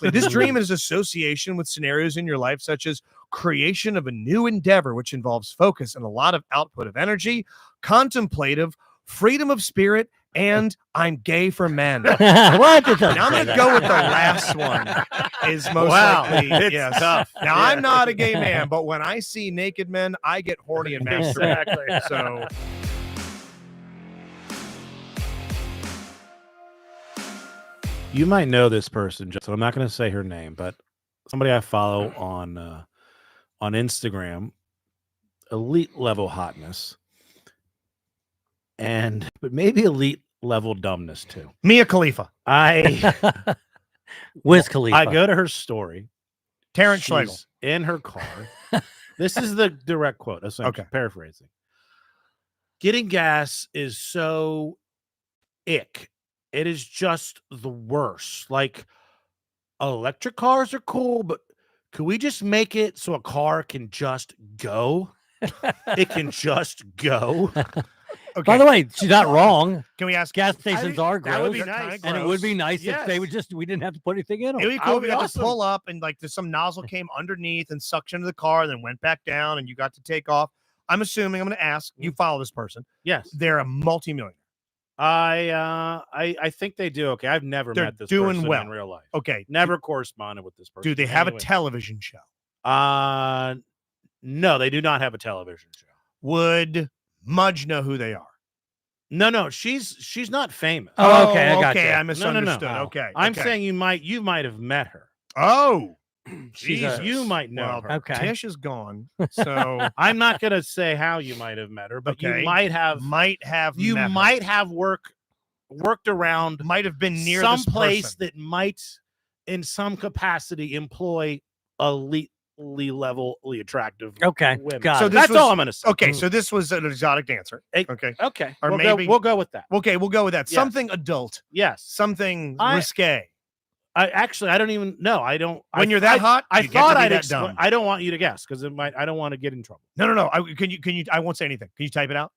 This dream is association with scenarios in your life, such as creation of a new endeavor, which involves focus and a lot of output of energy, contemplative, freedom of spirit, and I'm gay for men. What? Now I'm going to go with the last one. Is most likely. It's yes. tough. Now I'm not a gay man, but when I see naked men, I get horny and masturbate. Exactly. So. You might know this person, so I'm not going to say her name, but somebody I follow on Instagram, elite level hotness, but maybe elite level dumbness too. Mia Khalifa. Wiz Khalifa. I go to her story. Terrence She's Schlegel. in her car. This is the direct quote. Okay. Paraphrasing. Getting gas is so ick. It is just the worst. Like, electric cars are cool, but could we just make it so a car can just go? It can just go. Okay. By the way, she's not wrong. Can we ask? Gas stations are gross. That would be nice. And it would be nice if they would we didn't have to put anything in them. It would be cool if you got to pull up and like some nozzle came underneath and suction to the car, and then went back down, and you got to take off. I'm assuming, I'm going to ask, you follow this person. Yes. They're a multimillionaire. I think they do okay. I've never met this doing person well in real life. Okay. Never corresponded with this person. Do they have a television show? No, they do not have a television show. Would Mudge know who they are? No, she's not famous. Oh, okay, I got you. I misunderstood. No. Okay. I'm saying you might have met her. Oh. Jesus. You might know her. Okay. Tish is gone. So I'm not gonna say how you might have met her, but you might have worked around, might have been near some this place person that might in some capacity employ elitely levelly attractive women. Got so it. that's all I'm gonna say. Okay, so this was an exotic dancer. Okay. Or we'll go with that. Okay, we'll go with that. Yes. Something adult. Yes. Something risque. I don't even know. I don't. When you're that hot, I you thought get to be I'd that dumb. I don't want you to guess because I don't want to get in trouble. No. Can you? I won't say anything. Can you type it out?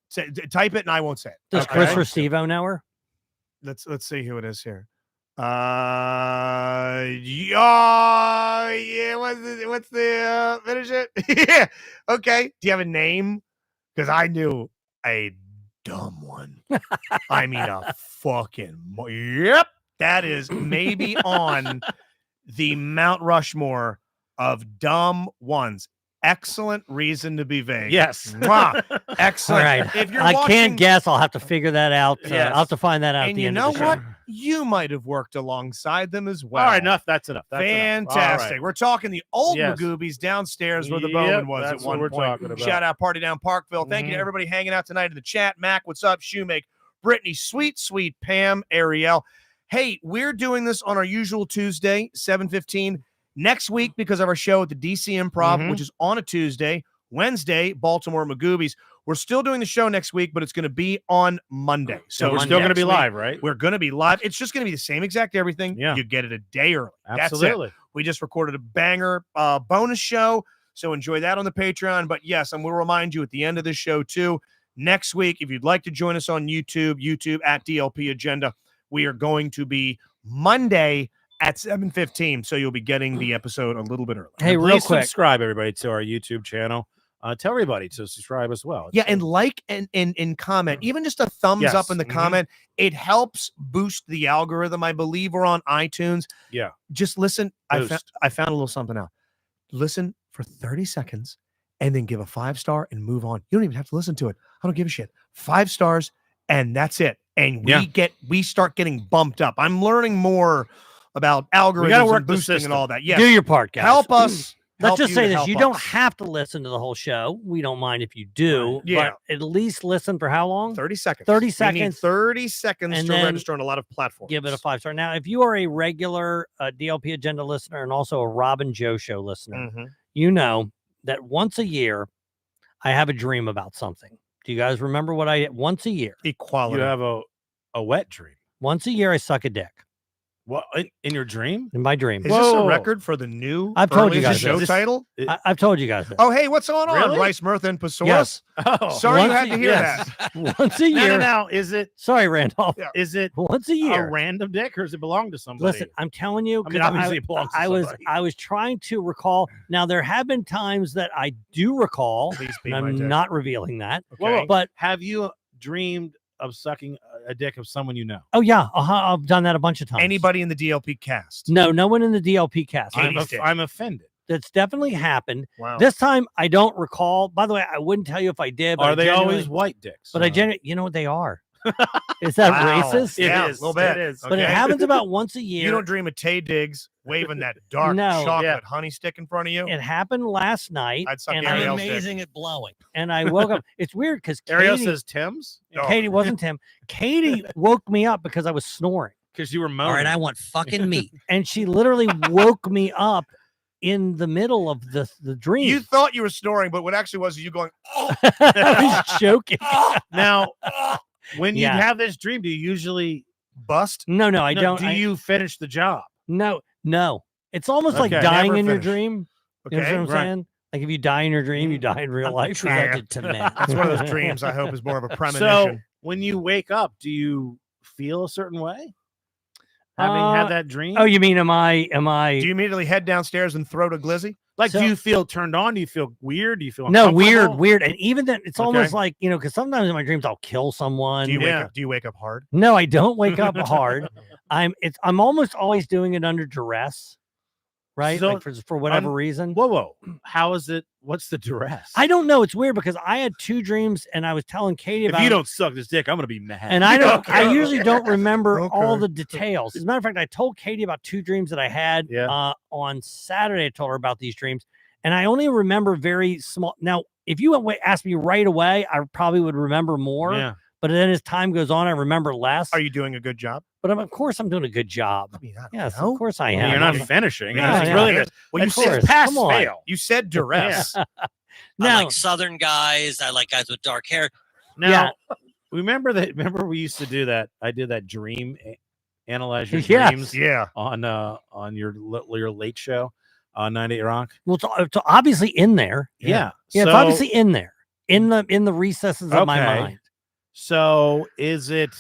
Type it, and I won't say it. Does Chris Restivo know her? Let's see who it is here. Yeah. What's the finish it? Yeah. Okay. Do you have a name? Because I knew a dumb one. I mean a fucking. Yep. That is maybe on the Mount Rushmore of dumb ones. Excellent reason to be vague. Yes. Mwah. Excellent. All right. If you're I watching, can't guess. I'll have to figure that out. Yes. I'll have to find that out. And at the you end know of the what? show. You might have worked alongside them as well. All right, enough. That's enough. That's Fantastic. Enough. All right. We're talking the old Yes. Magoobies downstairs where the Yep, Bowman was that's at what one we're point. talking about. Shout out Party Down Parkville. Thank you to everybody hanging out tonight in the chat. Mac, what's up? Shoemake, Brittany, sweet Pam, Ariel. Hey, we're doing this on our usual Tuesday, 7:15. Next week, because of our show at the DC Improv, which is on a Tuesday, Wednesday, Baltimore Magoobies. We're still doing the show next week, but it's going to be on Monday. So we're still going to be live, right? We're going to be live. It's just going to be the same exact everything. Yeah. You get it a day early. Absolutely. That's it. We just recorded a banger bonus show, so enjoy that on the Patreon. But yes, and we'll remind you at the end of this show too, next week, if you'd like to join us on YouTube at DLP Agenda, we are going to be Monday at 7:15, so you'll be getting the episode a little bit early. Hey, and real please quick, subscribe everybody to our YouTube channel. Tell everybody to subscribe as well. Yeah, and like and comment, even just a thumbs Yes. up in the comment. It helps boost the algorithm. I believe we're on iTunes. Yeah. Just listen. I Boost. found a little something out. Listen for 30 seconds and then give a 5-star and move on. You don't even have to listen to it. I don't give a shit. 5 stars and that's it. And we start getting bumped up. I'm learning more about algorithms work and the boosting and system. all that. Yes. do your part, guys. Help us. Let's help just you say to this. help You don't us. have to listen to the whole show. We don't mind if you do. Yeah. But at least listen for how long? 30 seconds. 30 We need seconds. 30 seconds And to then register on a lot of platforms. Give it a 5-star. Now, if you are a regular DLP Agenda listener and also a Robin Joe Show listener, you know that once a year, I have a dream about something. Do you guys remember what once a year? Equality. You have a wet dream. Once a year, I suck a dick. What in your dream? In my dream. Is this a record for the new I've told you earliest guys show this. title? I've told you guys that. Oh, hey, what's going on, Really? Rice, Mirth, and Pesaurus? Yes. Oh, Sorry you Once had a- to hear yes. that. Once a year. No. Is it? Sorry, Randolph. Yeah. Is it Once a a year. random dick, or does it belong to somebody? Listen, I'm telling you. I mean, 'cause obviously it belongs to somebody. I was trying to recall. Now there have been times that I do recall. Please be And my I'm dick. not revealing that. Okay. But have you dreamed of sucking a dick of someone you know? oh yeah, I've done that a bunch of times. Anybody in the DLP cast? No one in the DLP cast. I'm offended. That's definitely happened. Wow. This time I don't recall. By the way, I wouldn't tell you if I did. But Are I they genuinely- always white dicks? But I genuinely, you know what they are. Is that Wow. racist? Yeah, It is. a little bit. It is. But it Okay. happens about once a year. You don't dream of Tay Diggs waving that dark No. chocolate honey stick in front of you? It happened last night. I'd suck and the I- Ariel's dick. amazing at blowing. and I woke up. It's weird because Ariel Katie, says Tim's Oh. Katie wasn't Tim. Katie woke me up because I was snoring, because you were moaning. All right, I want fucking meat. and she literally woke me up in the middle of the dream. You thought you were snoring, but what actually was you going, oh, I was joking. Now, when you Yeah. have this dream, do you usually bust? No, I no, don't. Do you finish the job? No. It's almost like Okay. dying Never in your finish. dream. You know Okay. what I'm right. saying? Like if you die in your dream, you die in real I'm life. attracted to men. That's one of those dreams I hope is more of a So premonition. when you wake up, do you feel a certain way? Having had that dream? Oh, you mean am I? Do you immediately head downstairs and throw to Glizzy? Like, So- do you feel turned on? Do you feel weird? Do you feel No, uncomfortable? weird. And even then, it's almost Okay. like, because sometimes in my dreams I'll kill someone. Do you Yeah. wake up hard? No, I don't wake up hard. I'm almost always doing it under duress, right? So, Like for whatever reason. Whoa. How is it? What's the duress? I don't know. It's weird because I had two dreams and I was telling Katie If about you it, don't suck this dick, I'm going to be mad. and I don't. I Okay. usually don't remember all Okay. the details. As a matter of fact, I told Katie about two dreams that I had Yeah. on Saturday. I told her about these dreams, and I only remember very small. Now, if you asked me right away, I probably would remember more. Yeah. But then as time goes on, I remember less. Are you doing a good job? But of course, I'm doing a good job. I mean, I don't Yes, know. of course I I am. mean, you're not I'm- finishing. Yeah, It's yeah. really good. Well, you Of said course. pass Come on. fail. you said duress. I Now, like Southern guys. I like guys with dark hair. Now, remember we used to do that. I did that dream analyze your Yes. dreams Yeah. on your late show on 98 Rock. well, it's obviously in there. Yeah. Yeah, it's So- obviously in there, in the recesses of my Okay. mind. So is it?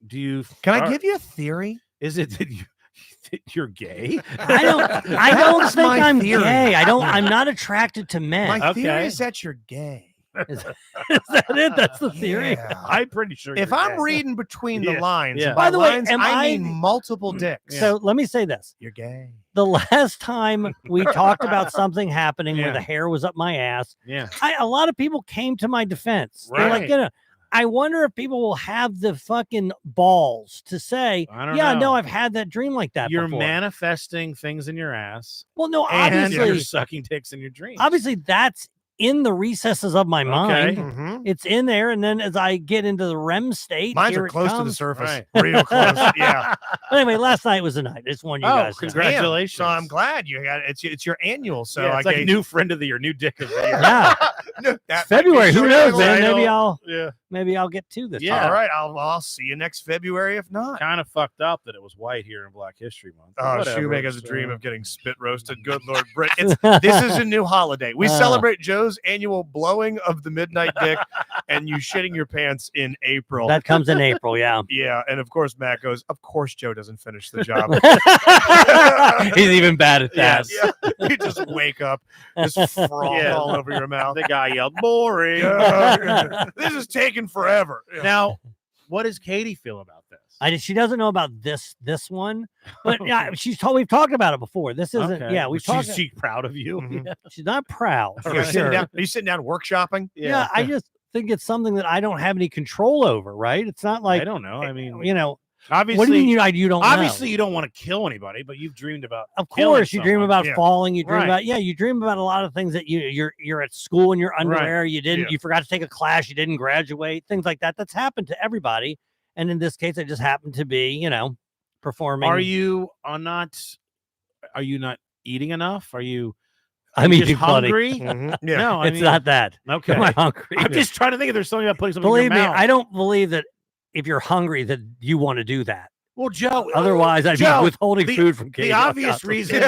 Do you? Can I give you a theory? Is it that you're gay? I don't That's think my I'm theory. gay. I'm not attracted to men. My theory Okay. is that you're gay. Is that it? That's the theory. Yeah. I'm pretty sure. If you're I'm gay. reading between the Yeah. lines, Yeah. and By the way, lines, am I I- mean multiple dicks. So let me say this. You're gay. The last time we talked about something happening where Yeah. the hair was up my ass, yeah, a lot of people came to my defense. They're like, Right. I wonder if people will have the fucking balls to say, I don't yeah, know. no, I've had that dream like that you're before. manifesting things in your ass, Well, no, and obviously, you're sucking dicks in your dreams. obviously that's in the recesses of my mind. Mhm. It's in there, and then as I get into the REM state, Mines here are it close to the comes. surface. Right. Real close. Yeah. But anyway, last night was the night. I just want you Oh, guys to know. congratulations. So I'm glad you got it. It's your annual. So yeah, I it's like gave- new friend of the year, new dick of the year. Yeah, No, that it's might be February. Who your knows, annual. man? Yeah. Maybe I'll get to this. Yeah. All right. I'll see you next February if not. Kind of fucked up that it was white here in Black History Month. but Oh, whatever, Shoemaker's a it's, dream uh, of getting spit roasted. Good Lord, Brit. This is a new holiday. We celebrate Joe's annual blowing of the midnight dick and you shitting your pants in April. That comes in April. Yeah. Yeah, and of course Matt goes, of course Joe doesn't finish the job. He's even bad at that. Yeah, you just wake up, just froth Yeah. all over your mouth. The guy yelled, boring. Yeah. This is taking forever. Yeah. Now, what does Katie feel about this? She doesn't know about this one, but yeah, we've talked about it before. This isn't. Okay. Yeah, we've Well, talked. She's proud of you. Mhm. She's not proud. Are For you, sure. sitting down workshopping? Yeah, I just think it's something that I don't have any control over. Right? It's not like I don't know. I mean, Obviously, obviously, what do you mean you don't? obviously know? you don't want to kill anybody, but you've dreamed about. Of killing course, you dream someone. about Yeah. falling. You dream Right. about you dream about a lot of things that you're at school in your underwear. You didn't. Yeah. You forgot to take a class. You didn't graduate. Things like that. That's happened to everybody. And in this case, I just happened to be, performing. Are you not eating enough? Are you? I'm just eating plenty. hungry. Mhm. Yeah. No, I It's mean, not that. okay. Am I hungry? I'm just trying to think if there's something about putting something Believe in me, your mouth. I don't believe that if you're hungry that you want to do that. Well, Joe. Otherwise, I'd Joe, be withholding food from Katie. The obvious reason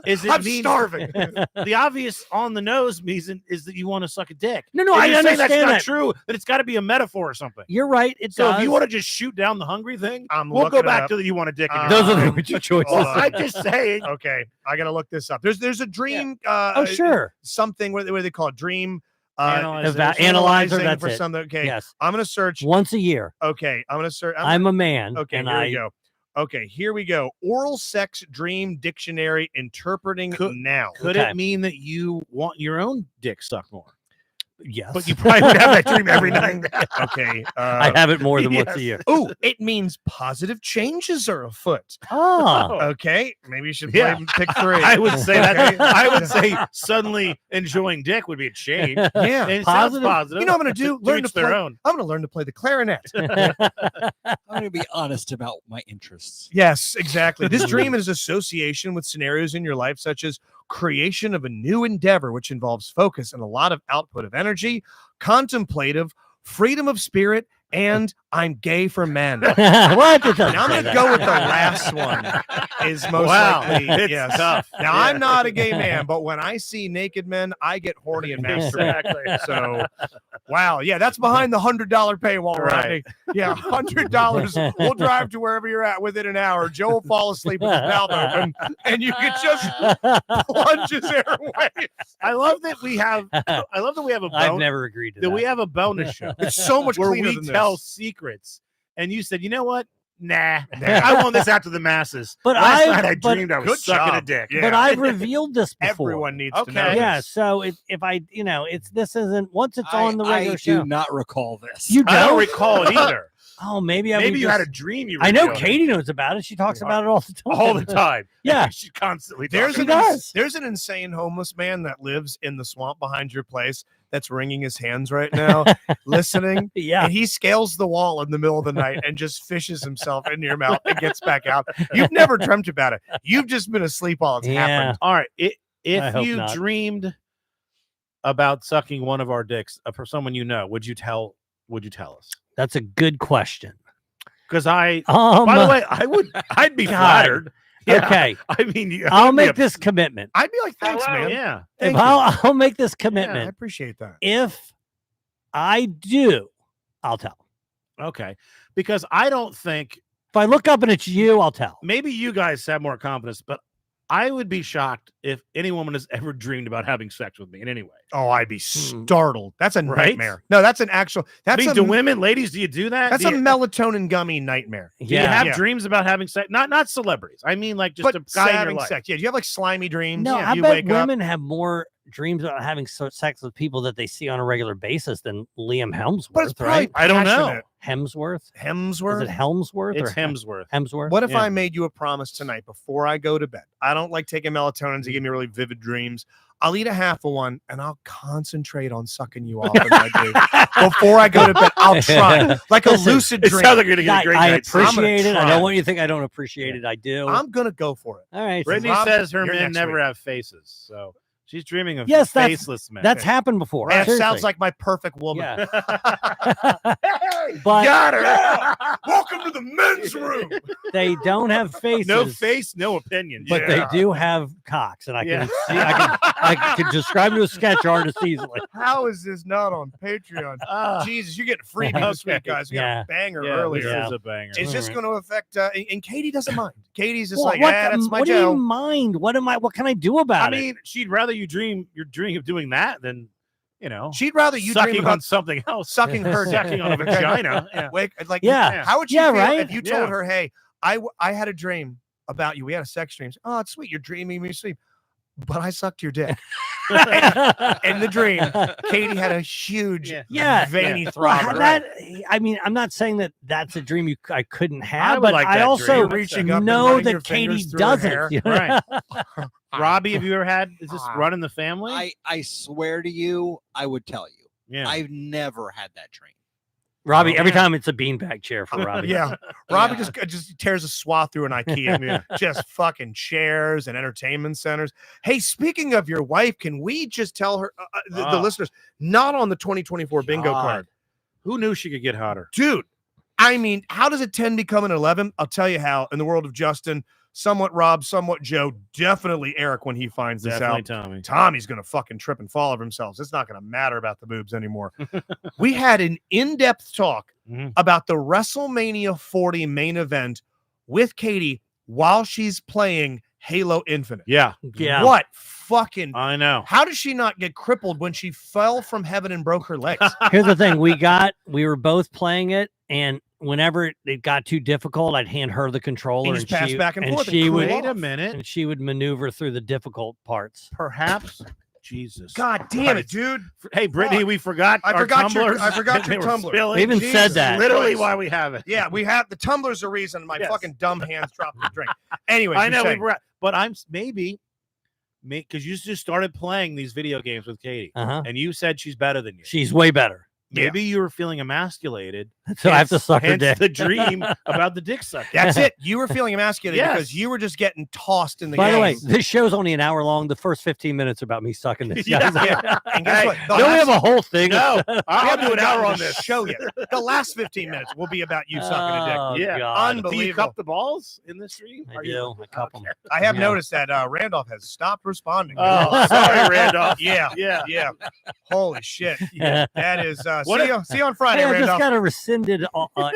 is it I'm means starving. the obvious on the nose reason is that you want to suck a dick. No, If I you're saying understand that's not that. true. That it's got to be a metaphor or something. You're right. It So does. if you want to just shoot down the hungry thing, I'm we'll go looking it back up. to the you want a dick. In your Those mouth. are the only two choices. Hold on. I'm just saying. Okay, I gotta look this up. There's a dream. Oh, sure. Something what do they call it? Dream Analyzer. Analyzer. analyzing That's for it. something. Okay, Yes. I'm gonna search. Once a year. Okay, I'm gonna search. I'm a man. Okay, and here we go. Okay, here we go. Oral sex dream dictionary interpreting noun. Could Okay. it mean that you want your own dick sucked more? Yes. But you probably would have that dream every night. Okay. I have it more than once yes. a year. Oh, it means positive changes are afoot. Oh. Okay, maybe you should Yeah. pick 3. I would say that. Okay. I would say suddenly enjoying dick would be a change. Yeah. And it Positive. sounds positive. You know what I'm gonna do? Learn to each their play. own. I'm gonna learn to play the clarinet. I'm going to be honest about my interests. Yes, exactly. This dream is association with scenarios in your life, such as creation of a new endeavor, which involves focus and a lot of output of energy, contemplative, freedom of spirit, and I'm gay for men. What? Now I'm going to go with the last one. Is most Wow, likely it's yes. tough. Now Yeah. I'm not a gay man, but when I see naked men, I get horny and masturbate. So, wow, yeah, that's behind the $100 paywall, Right. Rodney. Yeah, $100. We'll drive to wherever you're at within an hour. Joe will fall asleep with his mouth open, and you can just plunge his airways. I love that we have. I love that we have a. I've never agreed to that that. we have a bonus show It's so much where cleaner we than tell this. secrets, and you said, you know what? Nah, I want this out to the masses. But Last I- night I but- dreamed I was Good sucking a job. dick. Yeah. But I've revealed this before. Everyone needs Okay. to know. Yeah. this. So if I, this isn't once it's on the regular I show. do not recall this. You I don't don't recall it either. Oh, maybe I. Maybe would you had a just- dream. You I know revealed. Katie knows about it. She talks about it all the time. all the time. Yeah. She constantly. There's talking an, about it. does. there's an insane homeless man that lives in the swamp behind your place that's wringing his hands right now, listening. Yeah. And he scales the wall in the middle of the night and just fishes himself into your mouth and gets back out. You've never dreamt about it. You've just been asleep while it's Yeah. happened. All right. I If hope you not. dreamed about sucking one of our dicks for someone you know, would you tell us? That's a good question. Because by the way, I'd be God. flattered. Yeah. Okay. I mean, it I'll would be make this commitment. I'd be like, thanks, Hello, man. Yeah. If Thank you. I'll make this Yeah, I commitment. appreciate that. If I do, I'll tell. Okay. Because I don't think If I look up and it's you, I'll tell. maybe you guys have more confidence, but I would be shocked if any woman has ever dreamed about having sex with me in any way. Oh, I'd be startled. That's a Right? nightmare. No, that's an actual. I That's mean, a do women, ladies, do you do that? That's do a you, melatonin gummy nightmare. do you have Yeah. dreams about having sex? Not celebrities. I mean, like just But a guy in your having life. sex. Yeah, do you have like slimy dreams? No, Yeah, I you bet wake up. women have more dreams about having sex with people that they see on a regular basis than Liam Hemsworth, But it's probably right? I don't know. passionate. Hemsworth? Hemsworth. Is it Helmsworth It's or Hemsworth. Hemsworth? What if Yeah. I made you a promise tonight before I go to bed? I don't like taking melatonin to give me really vivid dreams. I'll eat a half of one and I'll concentrate on sucking you off as I do. Before I go to bed, I'll try. Like a Listen, lucid It dream. sounds like you're gonna get a great I night's sleep. appreciate it. I try. don't want you to think I don't appreciate it. I do. I'm gonna go for it. All right. Brittany Rob, says her you're men next never week. have faces, so she's dreaming of Yes, that's- faceless men. That's happened before. And it Seriously. sounds like my perfect woman. Yeah. Hey, But- got her. Welcome to the men's room. They don't have faces. No face, no opinion. But Yeah. they do have cocks, and I can Yeah. see. I can describe to a sketch artist easily. How is this not on Patreon? Ah, Jesus, you're getting freebie this week, guys. We got Yeah. a banger yeah, earlier. this Yeah. is a banger. Is this Alright. going to affect? And Katie doesn't mind. Katie's just Well, like, what, that's my what do you Joe. mind? What can I do about I it? mean, she'd rather you dream of doing that than, She'd rather you sucking dream on about something else. sucking her dick. Sucking on a vagina. Yeah. Wake, like, Yeah. How would you Yeah, feel right? if you told Yeah. her, "Hey, I had a dream about you. We had a sex dream. Oh, it's sweet. You're dreaming me sleep, but I sucked your dick." In the dream, Katie had a huge, Yeah. veiny Well, throb. I mean, I'm not saying that that's a dream I couldn't I have, would but like I that also dream. Reaching up and know running your that Katie fingers through her hair. doesn't. you know? Right. Robbie, have you ever had? Is this run in the family? I swear to you, I would tell you. Yeah. I've never had that dream. Robbie, every Yeah. time it's a beanbag chair for Robbie. Yeah, Robbie Yeah. just tears a swath through an IKEA. Just fucking chairs and entertainment centers. Hey, speaking of your wife, can we just tell her, the Oh. listeners, not on the 2024 bingo God. card, Who knew she could get hotter? dude? I mean, how does a 10 become an 11? I'll tell you how. In the world of Justin, somewhat Rob, somewhat Joe, definitely Eric when he finds this out. Tommy. Tommy's going to fucking trip and fall over himself. It's not going to matter about the boobs anymore. We had an in-depth talk about the WrestleMania 40 main event with Katie while she's playing Halo Infinite. Yeah. What fucking... I know. How did she not get crippled when she fell from heaven and broke her legs? Here's the thing. We were both playing it, and whenever it got too difficult, I'd hand her the controller and pass back and forth. She would wait a minute, and she would maneuver through the difficult parts. Perhaps, Jesus, God damn it, dude! Hey, Brittany, we forgot. I forgot your tumbler. We even said that. Literally, why we have it. Yeah, we have the tumbler's the reason my fucking dumb hands dropped the drink. Anyway, I know, but I'm maybe because you just started playing these video games with Katie, and you said she's better than you. She's way better. Maybe you were feeling emasculated. So I have to suck her dick. The dream about the dick sucking. That's it. You were feeling emasculated because you were just getting tossed in the By game. the way, this show's only an hour long. The first 15 minutes are about me sucking this. And guess what? Don't we have a whole thing? No, I'll do an hour on this show yet. The last 15 minutes will be about you sucking a dick. Yeah, God. Unbelievable. Do you cup the balls in this stream? I do. I cup them. I have noticed that Randolph has stopped responding. Oh, sorry, Randolph. Yeah. Holy shit. Yeah. That is. See you on Friday, Hey, I Randolph. just got a rescinded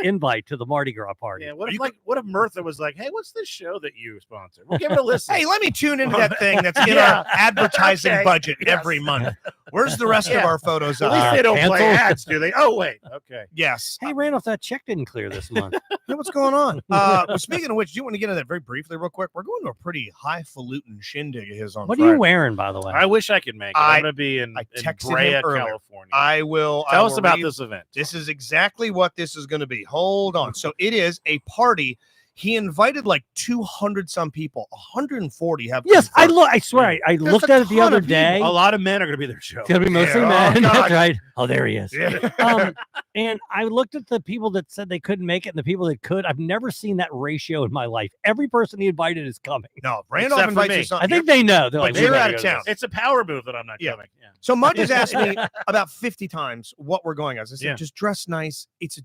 invite to the Mardi Gras party. Yeah, what if Mirtha was like, "Hey, what's this show that you sponsored? We'll give it a listen." Hey, let me tune into that thing that's in our advertising budget every month. Where's the rest of our photos? At least they don't play ads, do they? Oh, wait. Okay. Yes. Hey, Randolph, that check didn't clear this month. Hey, what's going on? Well, speaking of which, do you want to get into that very briefly, real quick? We're going to a pretty highfalutin shindig of his on What Friday. are you wearing, by the way? I wish I could make it. I'm going to be in texted Brea, him earlier. California. I will Tell us about read. this event. This is exactly what this is going to be. Hold on. So it is a party. He invited like 200 some people. 140 have. Yes, confirmed. I swear. I looked at it the other day. A lot of men are going to be there, Joe. It's gonna be mostly Yeah. men. Oh, That's God. right. Oh, there he is. Yeah. And I looked at the people that said they couldn't make it and the people that could. I've never seen that ratio in my life. Every person he invited is coming. No, Randolph Except for invites me. you. I think they know. They're like, They're "We out gotta of go to town. this." It's a power move that I'm not Yeah. coming. Yeah. So Mudge has asked me about 50 times what we're going as. I said, just dress nice. It's a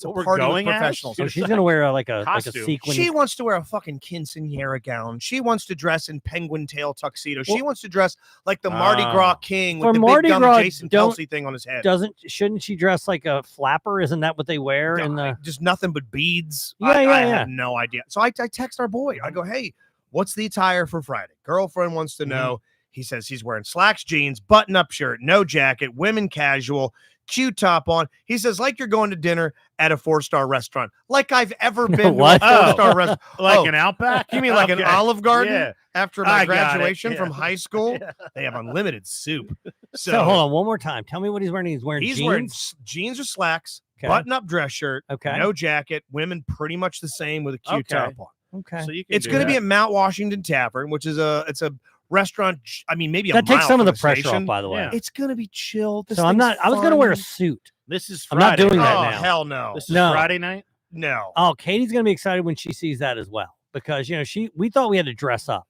What we're party with going as? professionals. So she's gonna wear like a Costume. sequin. She wants to wear a fucking quinceanera gown. She wants to dress in penguin tail tuxedo. She wants to dress like the Mardi Gras king For with the Mardi big dumb Gras, Jason don't- Kelsey thing on his head. Shouldn't she dress like a flapper? Isn't that what they wear in the? Just nothing but beads. Yeah, I yeah. have no idea. So I text our boy. I go, hey, what's the attire for Friday? Girlfriend wants to know. He says he's wearing slacks, jeans, button-up shirt, no jacket, women casual, cute top on. He says, like you're going to dinner at a 4-star restaurant. Like I've ever been to a What? 4-star restaurant. Like an Outback? You mean like an Olive Garden? Yeah. After I my got it, graduation yeah. from high school, they have unlimited soup. So hold on one more time. Tell me what he's wearing. He's wearing He's jeans. wearing jeans or slacks, Okay. button-up dress shirt, Okay. no jacket. Women pretty much the same with a cute top on. Okay. So you can It's going to be at Mount Washington Tavern, which is it's a restaurant. I mean, maybe that takes some of the pressure station. off, by the way. Yeah. It's going to be chill. This So I'm thing's not. I was going to wear a fun. suit. This is I'm Friday. not doing that Oh now. hell no! This is No. Friday night? No, Oh, Katie's going to be excited when she sees that as well because we thought we had to dress up.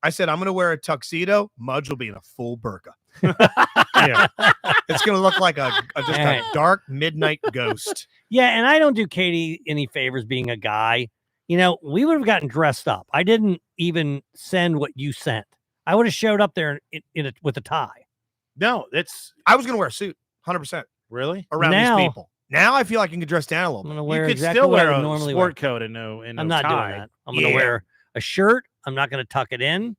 I said I'm going to wear a tuxedo. Mudge will be in a full burqa. Yeah, it's going to look like just a dark midnight ghost. Yeah, and I don't do Katie any favors being a guy. We would have gotten dressed up. I didn't even send what you sent. I would have showed up there with a tie. No, I was going to wear a suit, 100% really. around Now- these people. Now I feel like I can dress down a little I'm bit. going to You wear could exactly still what wear I would a normally sport wear. coat and no I'm not tie. doing that. I'm going to wear a shirt. I'm not going to tuck it in.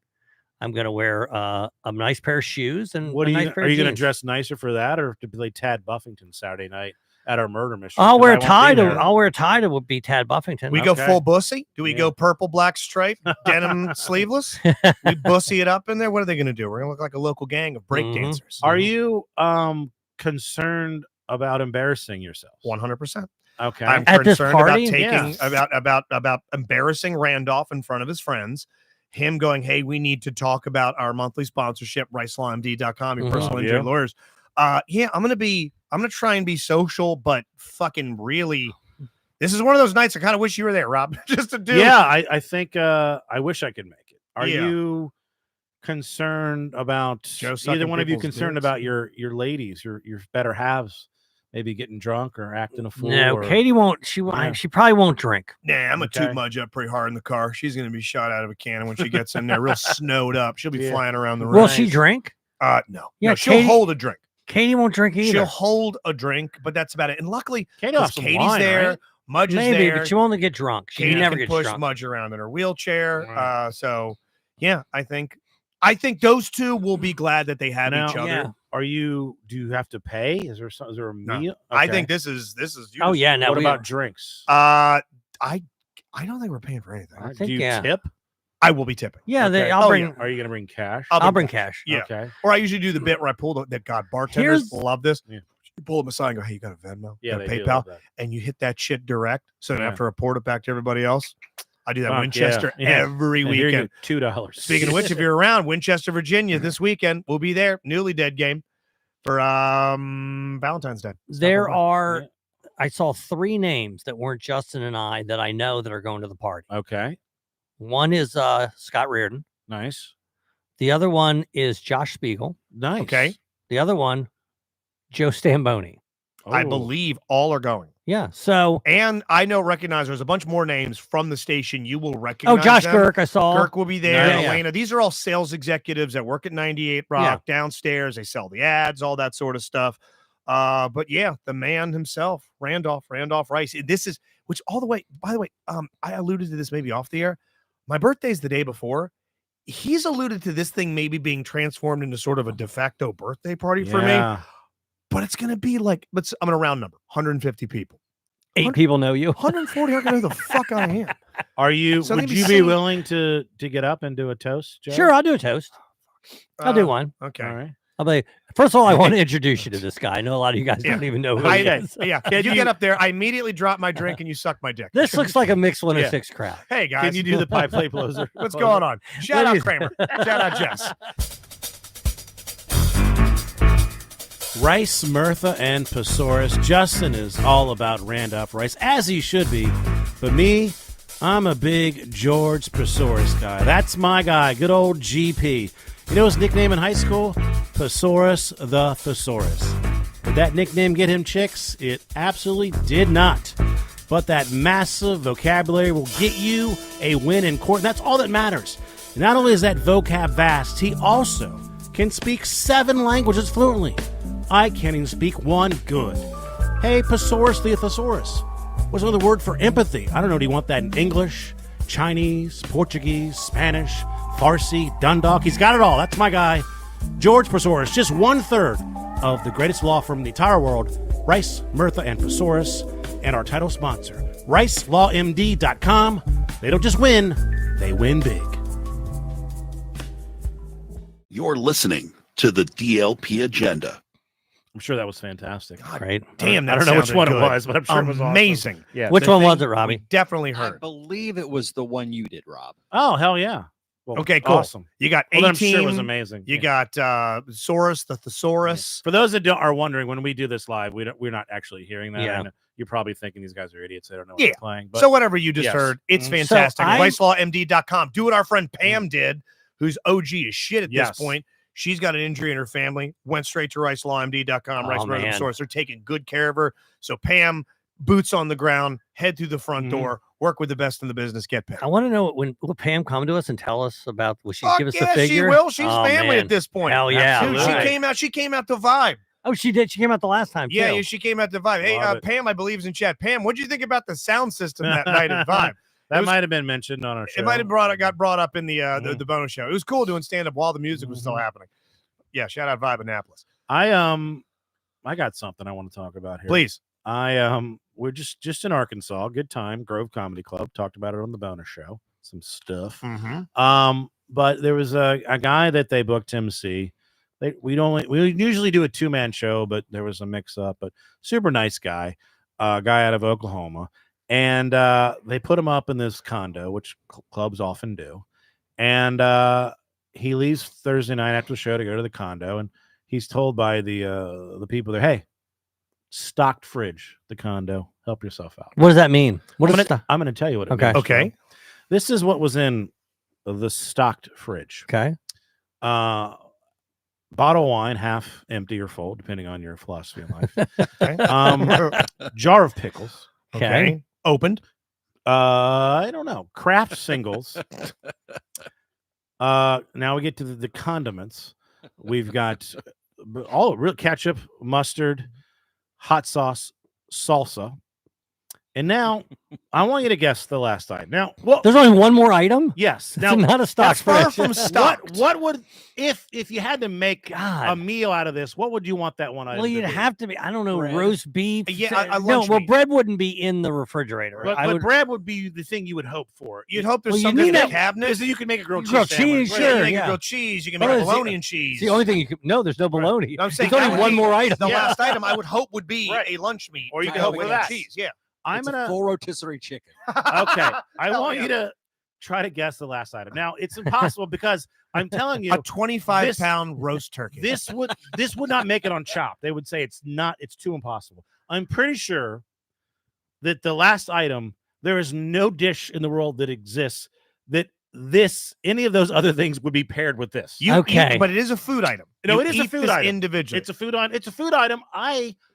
I'm going to wear a nice pair of shoes and What a are nice you? pair Are of you going to jeans. dress nicer for that, or to play Tad Buffington Saturday night at our murder mystery? I'll 'Cause wear I a won't tie be to. there. I'll wear a tie to be Tad Buffington. We go Okay. full bussy. Do we Yeah. go purple, black stripe, denim sleeveless? We bussy it up in there. What are they going to do? We're going to look like a local gang of break Mhm. dancers. Are you concerned about embarrassing yourself? 100%. Okay. I'm At this concerned party? about taking Yeah. about embarrassing Randolph in front of his friends. Him going, hey, we need to talk about our monthly sponsorship, ricelimd.com, your Mhm. personal Love injury you. lawyers. Yeah, I'm gonna try and be social, but fucking really, this is one of those nights I kind of wish you were there, Rob, just to do. Yeah, I think I wish I could make it. Are Yeah. you concerned about Joe sucking either one of you people's concerned dicks? about your ladies, your better halves maybe getting drunk or acting a fool? No, or... Katie won't. She won't. Yeah. She probably won't drink. Nah, I'm gonna Okay. toot Mudge up pretty hard in the car. She's gonna be shot out of a cannon when she gets in there, real snowed up. She'll be Yeah. flying around the room. Will she drink? No. Yeah, No, she'll Katie- hold a drink. Katie won't drink either. She'll hold a drink, but that's about it. And luckily, Katie will have because some Katie's wine, there, right? Mudge is Maybe, there. but she won't get drunk. She Katie never can gets push drunk. Mudge around in her wheelchair. Right. So yeah, I think those two will be glad that they have Now, each other. yeah. Do you have to pay? Is there a No. meal? I Okay. think this is you Oh just- yeah, no. What we about drinks? I don't think we're paying for anything. I Do think you yeah. tip? I will be tipping. Yeah, Okay. I'll Oh, bring. yeah. Are you going to bring cash? I'll bring cash. Yeah. Okay. Or I usually do the bit where I pull that God bartenders Here's- love this. Yeah. You pull them aside and go, hey, you got a Venmo? Yeah, Got a they do PayPal? love that. And you hit that shit direct. So then Yeah. after I report it back to everybody else, I do that Fuck, Winchester yeah. every And here you weekend. go, $2. Speaking of which, if you're around Winchester, Virginia this weekend, we'll be there. Newly Dead game for Valentine's Day. There Stop over. are. I saw 3 names that weren't Justin and I that I know that are going to the party. Okay. One is Scott Reardon. Nice. The other one is Josh Spiegel. Nice. Okay. The other one, Joe Stamboni. I Oh. believe all are going. Yeah. So, And I recognize there's a bunch more names from the station. You will recognize Josh them. Girk, I saw. Kirk will be there. Yeah, yeah. Elena. These are all sales executives that work at 98 Rock downstairs. They sell the ads, all that sort of stuff. But yeah, the man himself, Randolph Rice. This is by the way, I alluded to this maybe off the air. My birthday's the day before. He's alluded to this thing maybe being transformed into sort of a de facto birthday party for me. Yeah. But it's gonna be like, I'm gonna round number 150 people. 8 people know you. 140 aren't gonna know who the fuck I am. Are you? So they'd would be you be singing- willing to get up and do a toast, Joe? Sure, I'll do a toast. I'll do one. Okay. All right. I'll be. First of all, I want to introduce you to this guy. I know a lot of you guys Yeah. don't even know who I, he is. yeah, Can you you- get up there, I immediately drop my drink and you suck my dick. This looks like a mixed 106 crowd. Hey guys, Can you do the pie plate closer? what's going on? Shout out Ladies- Kramer. Shout out Jess. Rice, Mirtha, and Pesaurus. Justin is all about Randolph Rice, as he should be. But me, I'm a big George Pesaurus guy. That's my guy, good old GP. You know his nickname in high school? Pesaurus the Thesaurus. Did that nickname get him chicks? It absolutely did not. But that massive vocabulary will get you a win in court, and that's all that matters. And not only is that vocab vast, he also can speak 7 languages fluently. I can't even speak one good. Hey, Pesaurus the Thesaurus. What's another word for empathy? I don't know. Do you want that in English, Chinese, Portuguese, Spanish, Farsi, Dundalk? He's got it all. That's my guy. George Pesaurus, just 1/3 of the greatest law firm in the entire world. Rice, Mirtha, and Pesaurus. And our title sponsor, RiceLawMD.com. They don't just win, they win big. You're listening to the DLP Agenda. I'm sure that was fantastic. Right. Damn, that I don't know which sounded one good. it was, but I'm sure it was awesome. Amazing. Yeah. Which The one thing was it, we Robbie? definitely I heard. believe it was the one you did, Rob. Oh, hell yeah. Well, Okay, cool. Awesome. You got Well, 18. I'm sure it was amazing. You Yeah. got Saurus, the Thesaurus. For those that are wondering, when we do this live, we're not actually hearing that. Yeah. And you're probably thinking these guys are idiots. They don't know what Yeah. they're playing. But So whatever you just yes. heard, it's Mhm. So fantastic. I- RiceLawMD.com. Do what our friend Pam did, who's OG as shit at Yes. this point. She's got an injury in her family. Went straight to RiceLawMD.com. Oh, Rice Medical man. Source. They're taking good care of her. So Pam, boots on the ground, head through the front Mhm. door, work with the best in the business, get paid. I want to know will Pam come to us and tell us about? Will she Fuck give us yeah, the figure? she will. She's Oh, family man. at this point. Hell yeah! Dude, Absolutely. she came out to Vibe. Oh, she did. She came out the last time. Yeah, too. yeah, she came out to Vibe. Hey, Love it. Pam, I believe is in chat. Pam, what did you think about the sound system that night at Vibe? that was- might have been mentioned on our show. It might have got brought up in the bonus show. It was cool doing stand up while the music was still Mhm. happening. Yeah, shout out Vibe Annapolis. I got something I want to talk about here. Please. We're just in Arkansas. Good time. Grove Comedy Club. Talked about it on the bonus show. Some stuff. Mm-hmm. But there was a guy that they booked MC. We usually do a 2-man show, but there was a mix up. But super nice guy, guy out of Oklahoma, and they put him up in this condo, which clubs often do. And he leaves Thursday night after the show to go to the condo, and he's told by the people there, "Hey, stocked fridge, the condo. Help yourself out." What does that mean? What I'm is gonna, I'm gonna tell you what it Okay. means. Okay. Joe. This is what was in the stocked fridge. Okay. bottle of wine, half empty or full, depending on your philosophy in life. Okay. Jar of pickles. Okay. Opened. I don't know. Craft singles. Now we get to the condiments. We've got all real ketchup, mustard, hot sauce, salsa. And now I want you to guess the last item. Now, well, There's only one more item. yes. Now, Now, not a stock. That's far spreadsheet. from stocked. what would if you had to make God. a meal out of this? What would you want that one item? Well, to you'd be? have to be. I don't know, Bread. roast beef. Yeah, a no. lunch Well, meat. bread wouldn't be in the refrigerator. But, I would. bread would be the thing you would hope for. You'd hope there's Well, you something in need the a- cabinet. Because then you can make a grilled Grilled cheese sandwich. cheese, Right. You sure. can make yeah. a grilled cheese. You can Well, make it's the- bologna and cheese. It's the only thing you could. No, there's no bologna. I'm saying It's only that would one be more item. The Yeah. last item I would hope would be Right. a lunch meat. Or you with can hope bologna for and that. cheese. Yeah. I'm It's a gonna. full rotisserie chicken. Okay, I Hell want yeah. you to try to guess the last item. Now it's impossible because I'm telling you, A 25 this- pound roast turkey. this would not make it on Chop. They would say it's too impossible. I'm pretty sure that the last item, there is no dish in the world that exists that any of those other things would be paired with this. Okay. But it is a food item. No, You it is a eat food this item. individually. It's a food item. It's a food item.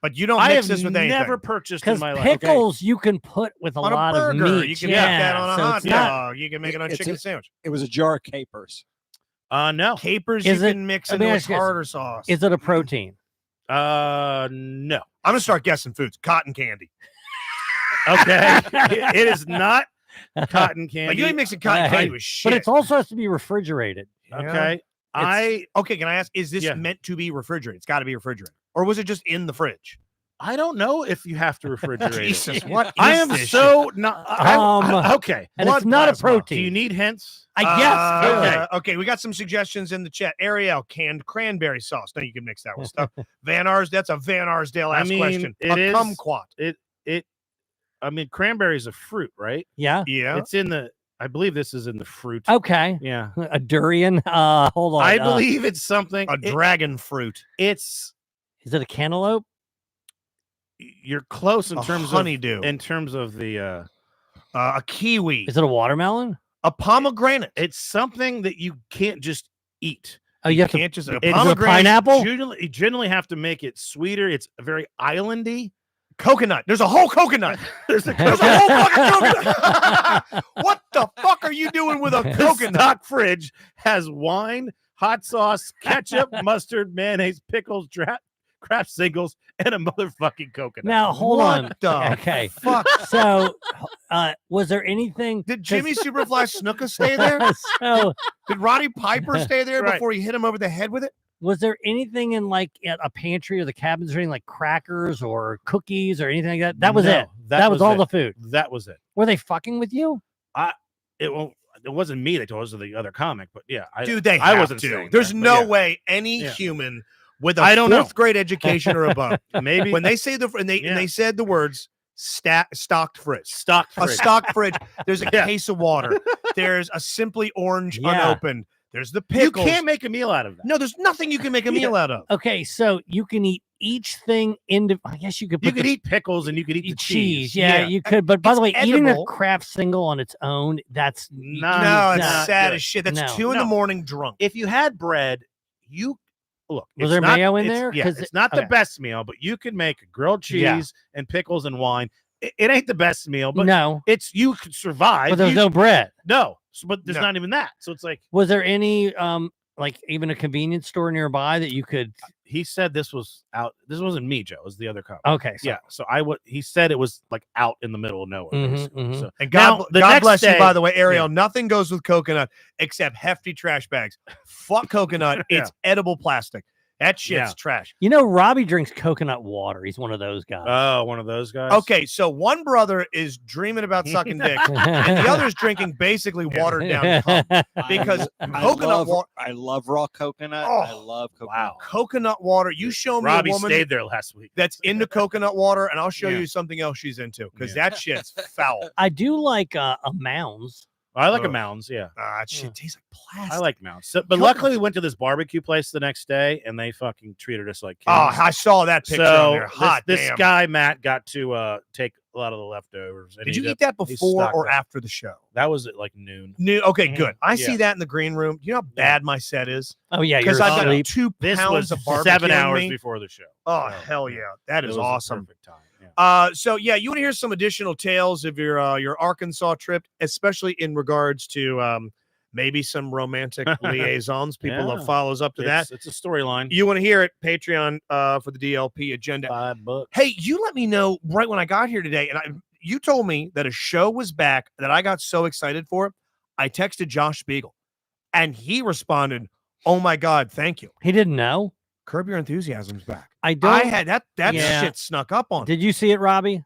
But you don't I mix have this with anything. never purchased in Because my life. Okay. pickles you can put with a on lot a of burger. meat. You can yeah. make that on a so hot it's not- dog. You can make it on a It's chicken a- sandwich. It was a jar of capers. No. Capers Is you it- can mix let me into a ask you this. tartar sauce. Is it a protein? No. I'm gonna start guessing foods. Cotton candy. Okay. It is not cotton candy. Like you ain't mixing cotton Hey, candy with shit. But it also has to be refrigerated. Yeah. Okay. Okay, can I ask? Is this Yeah. meant to be refrigerated? It's got to be refrigerated, or was it just in the fridge? I don't know if you have to refrigerate it. Jesus, what? I is am this so not. Okay. And Blood it's not a plasma. protein. Do you need hints? I shit? guess. Okay, we got some suggestions in the chat. Ariel, canned cranberry sauce. No, you can mix that with stuff. Van Ars, that's a Van Arsdale asked question. it A is- kumquat. I mean, cranberry is a fruit, right? Yeah. Yeah. It's in the. I believe this is in the fruit. Okay. Yeah. A durian. Hold on. I believe it's something. A dragon fruit. It's Is it a cantaloupe? you're close in A terms honeydew. of the. A kiwi. Is it a watermelon? A pomegranate. It's something that you can't just eat. Oh, you have to. Can't just a It's Is it a pomegranate. pineapple? You generally have to make it sweeter. It's very islandy. Coconut. There's a whole coconut. There's a There's a whole fucking coconut. What the fuck are you doing with a The coconut? stock fridge has wine, hot sauce, ketchup, mustard, mayonnaise, pickles, craft singles, and a motherfucking coconut. Now hold What on. the Okay. fuck? So, was there anything? Did Jimmy Superfly Snuka stay there? So, Did Roddy Piper stay there Right. before he hit him over the head with it? was there anything in like at a pantry or the cabins or anything like crackers or cookies or anything like that? That was No, it. That was all it. the food. That was it. Were they fucking with you? It wasn't me. They told us, it was the other comic, but yeah, Dude, they I have wasn't to. saying There's that, but no yeah. way any Yeah. human with a I don't know. fourth grade education or above, maybe when they say and Yeah. they said the words stocked fridge. stock A fridge. stock fridge. There's a Yeah. case of water. There's a Simply Orange Yeah. unopened. There's the You pickles. can't make a meal out of that. No, there's nothing you can make a meal out of. Okay, so you can eat each thing into. I guess you could. You put could the eat pickles and you could eat the cheese. Yeah, Yeah. you could. But by the way, It's eating a edible. craft single on its own, that's No, No, it's not sad good. as shit. That's No. 2 in the No. morning drunk. If you had bread, you look. Was it's there not- mayo in it's- there? Yeah, 'Cause it's not the okay. best meal, but you can make grilled cheese Yeah. and pickles and wine. It ain't the best meal, but no. it's you could survive. But there's You- no bread. no, but there's No. not even that. So it's like Was there any like even a convenience store nearby that you could? he said this was out. This wasn't me, Joe. It was the other comic. Okay, so, Yeah, so he said it was like out in the middle of nowhere. Mhm, basically. mhm. So And Now, God, the God next bless you, day- by the way, Ariel. Nothing goes with coconut except hefty trash bags. Fuck coconut. Yeah. It's edible plastic. That shit's Yeah. trash. you know, Robbie drinks coconut water. He's one of those guys. oh, one of those guys. Okay, so one brother is dreaming about sucking dick, and the other's drinking basically watered down cum. Because coconut water. I love raw coconut. Oh, I love coconut. wow. water. Coconut water. You show me Robbie a woman stayed there last week. that's into coconut water, and I'll show Yeah. you something else she's into because Yeah. that shit's foul. I do like a Mounds. I like a Ugh. Mounds. Yeah, That shit tastes like plastic. I like Mounds. So, but Coconut- luckily, we went to this barbecue place the next day, and they fucking treated us like kings. Oh, I saw that picture on so there. Hot this damn. guy Matt got to take a lot of the leftovers. And Did you he eat that he before stocked or up. after the show? That was at like noon. Okay, Mhm. good. I Yeah. see that in the green room. You know how bad my set is? Oh yeah, you're Because I've got asleep. 2 This pounds was of barbecue 7 in hours me. before the show. Oh, So, hell yeah. That it is was a awesome. perfect time. Yeah. So yeah, you want to hear some additional tales of your Arkansas trip, especially in regards to maybe some romantic liaisons. People love Yeah. follows up to that. It's a storyline. You want to hear it? Patreon for the DLP agenda. $5. Hey, you let me know right when I got here today, and you told me that a show was back that I got so excited for. I texted Josh Spiegel, and he responded, "Oh my God, thank you." He didn't know. Curb Your Enthusiasm's back. I don't. I had that Yeah. shit snuck up on. Did you see it, Robbie?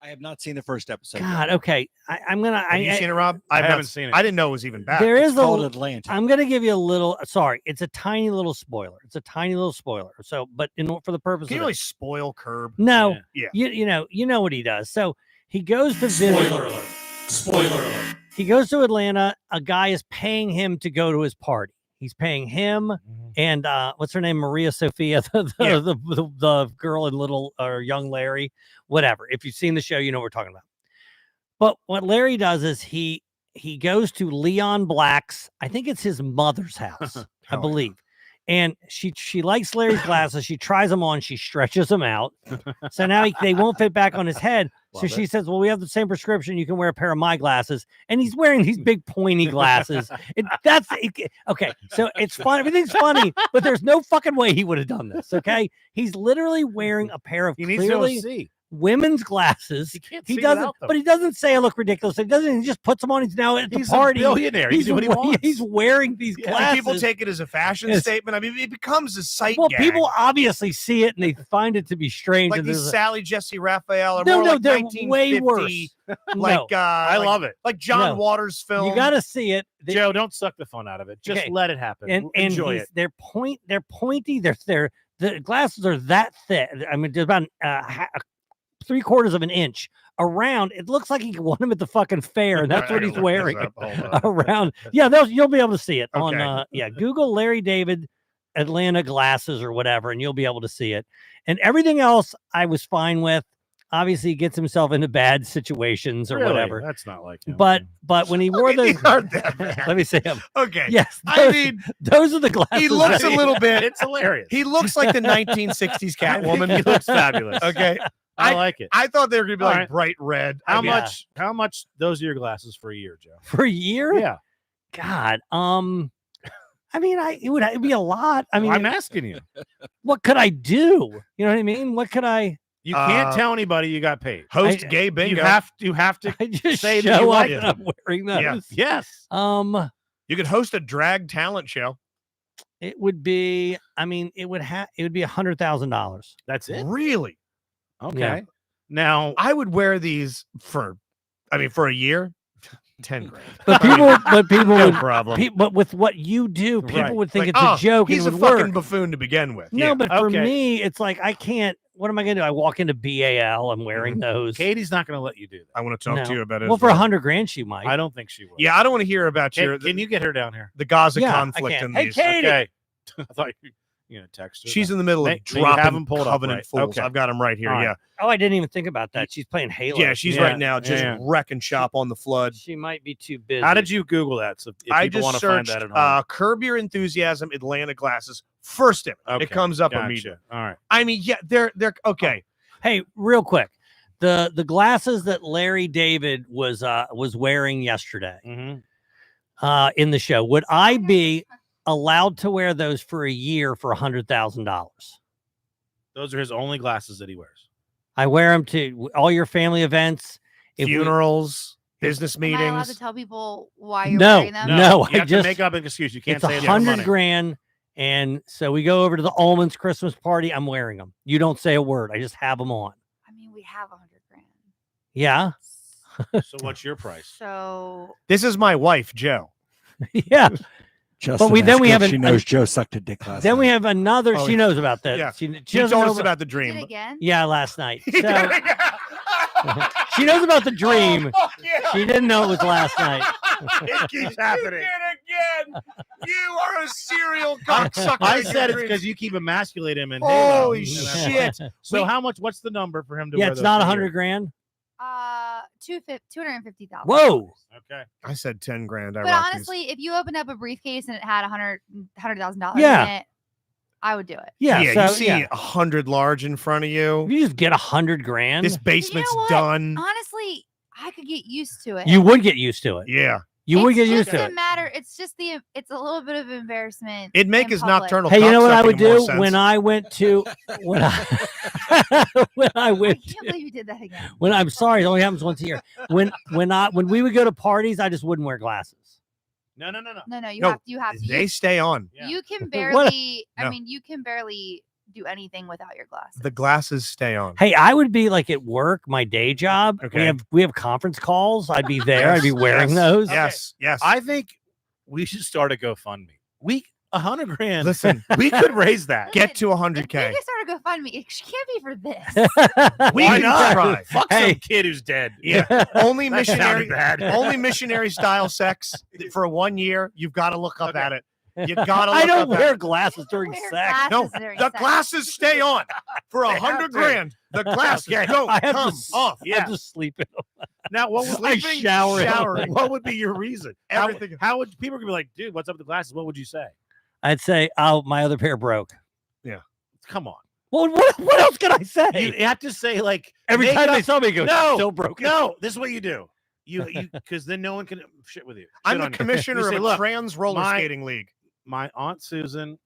I have not seen the first episode. God. yet. Okay. I'm gonna. Have you seen it, Rob? I haven't seen it. I didn't know it was even back. There It's is called a. Atlanta. I'm gonna give you a little. Sorry, it's a tiny little spoiler. It's a tiny little spoiler. So, but for the purpose Can you of really it, spoil Curb? no, Yeah. you know what he does. So he goes to visit. Spoiler alert. Spoiler alert. He goes to Atlanta. A guy is paying him to go to his party. He's paying him and what's her name, Maria Sophia, the girl in Little or Young Larry, whatever. If you've seen the show, you know what we're talking about. But what Larry does is he goes to Leon Black's. I think it's his mother's house, I believe. And she likes Larry's glasses. She tries them on. She stretches them out. So now they won't fit back on his head. So she says, well, we have the same prescription. You can wear a pair of my glasses. And he's wearing these big pointy glasses. Okay. So it's fun. Everything's funny, but there's no fucking way he would have done this. Okay. He's literally wearing a pair of He needs to clearly see. women's glasses. He can't He see doesn't, without them. but he doesn't say I look ridiculous. He doesn't. He just puts them on. He's now at the He's party. a billionaire. He's what he wants. He's wearing these And glasses. people take it as a fashion Yes. statement. I mean, it becomes a sight Well, gag. people obviously see it and they find it to be strange. like and these there's a- Sally Jesse Raphael are No, more no, like they're 1950, way worse. like No. I love it. like John No. Waters film. You got to see it. Joe, don't suck the fun out of it. Just Okay. let it happen. And Enjoy it. They're pointy. The glasses are that thick. I mean, they're about 3/4 of an inch around. It looks like he won them at the fucking fair, and that's what he's wearing around. Yeah, you'll be able to see it Okay. on. Google Larry David Atlanta glasses or whatever, and you'll be able to see it. And everything else, I was fine with. Obviously, he gets himself into bad situations or Really? whatever. That's not like him. But when he wore those, These aren't that bad. let me say him. Okay. Yes, I mean, those are the glasses. he looks a little bit. it's hilarious. He looks like the 1960s Catwoman. He looks fabulous. Okay. I like it. I thought they were gonna be All like right. bright red. How I mean, much? How much? Those are your glasses for a year, Joe? for a year. Yeah. God. I mean, it'd be a lot. I mean, I'm asking you. what could I do? You know what I mean? What could I? You can't tell anybody you got paid. Host I- gay bingo. You have to. I just Say that show you up like and them. I'm wearing those. Yeah. Yes. You could host a drag talent show. It would be. I mean, it would be $100,000. That's it. Really? Okay. Yeah. Now, I would wear these for a year. 10 grand. But people No would. problem. But with what you do, people Right. would think Like, it's a joke. He's and a it would fucking work. buffoon to begin with. No, Yeah. but for Okay. me, it's like I can't. What am I going to do? I walk into BAL. I'm wearing those. Katie's not going to let you do that. I want to talk No. to you about it. Well, as for $100,000, she might. I don't think she will. Yeah, I don't want to hear about Can you get her down here? the Gaza Yeah, I conflict can. in Hey, these. Katie! Okay. I thought you text her. She's in the middle of May you dropping have 'em pulled up, Covenant right? Fools. Okay. I've got them right here. All right. Yeah. Oh, I didn't even think about that. She's playing Halo. Yeah, she's Yeah, right now just yeah. wrecking shop on the flood. She might be too busy. How did you Google that? So if I people just want to find searched that at home. Curb Your Enthusiasm Atlanta glasses. First image. Okay, It comes up gotcha. immediately. All right. I mean, yeah, they're okay. Hey, real quick, the glasses that Larry David was wearing yesterday Mm-hmm. in the show, would I be allowed to wear those for a year for $100,000? Those are his only glasses that he wears. I wear them to all your family events, Funerals, business Am I allowed to meetings. tell people why you're No, wearing them? no. You I have just- to make up an excuse. You can't it's say it's not money. $100,000, and so we go over to the Ullman's Christmas party. I'm wearing them. You don't say a word. I just have them on. I mean, we have $100,000. Yeah, So what's your price? So This is my wife, Joe. yeah. Just But then we have she an- knows Joe sucked a dick last Then we night. have another. Oh, She knows about that. yeah. She She doesn't told know us about the did dream. it again? Yeah, last night. He did So it again. she knows about the dream. Oh, yeah. She didn't know it was last night. It keeps happening. You did it again. You are a serial cocksucker. I said it's because you keep emasculating him in Holy Halo. shit. So how much? What's the number for him to Yeah, wear it's those not for a year? $100,000. $250,000. Whoa. Okay. I said 10 grand. I But rock these. honestly, if you opened up a briefcase and it had $100,000 Yeah. in it, I would do it. Yeah. you so, see yeah. 100 large in front of you. If you just get 100 grand, This basement's what? done. Honestly, I could get used to it. you would get used to it. Yeah. You would get It used to doesn't it. matter. It's just it's a little bit of embarrassment. It'd make in his public. nocturnal. Hey, you know what I would cocksucking more do sense. when I went to when I when I I went can't believe you did that again. when I'm sorry, it only happens once a year. When we would go to parties, I just wouldn't wear glasses. No. No, you No, have to. They stay on. Yeah. You can What? barely. No. I mean, you can barely do anything without your glasses. The glasses stay on. Hey, I would be like at work, my day job. Okay. We have conference calls. I'd be there. I'd be Yes, wearing yes, those. Yes. Yes. I think we should start a GoFundMe. 100 grand. Listen, we could raise that. get to If 100K. you start a GoFundMe, it can't be for this. We Why can not? try. Fuck Hey. some kid who's dead. Yeah. Only That missionary. sounded bad. Only missionary style sex for 1 year. You've got to look up Okay. at it. You gotta. I look don't up at wear it. glasses during Wear sex. No, glasses during the sex. glasses stay on for They have 100 to. grand. The glasses Okay. don't I have come to off. I Yeah. have to sleep in them. Now, what would, I Sleeping, shower. showering. what would be your reason? Everything. How would people could be like, dude, what's up with the glasses? What would you say? I'd say, oh, my other pair broke. Come on. Well, what else can I say? You have to say like Every make time up- they saw me, go, No, still broken. No, this is what you do. You because then no one can shit with you. I'm Shit the on you. commissioner You of say, a "Look, trans roller my- skating league. My Aunt Susan,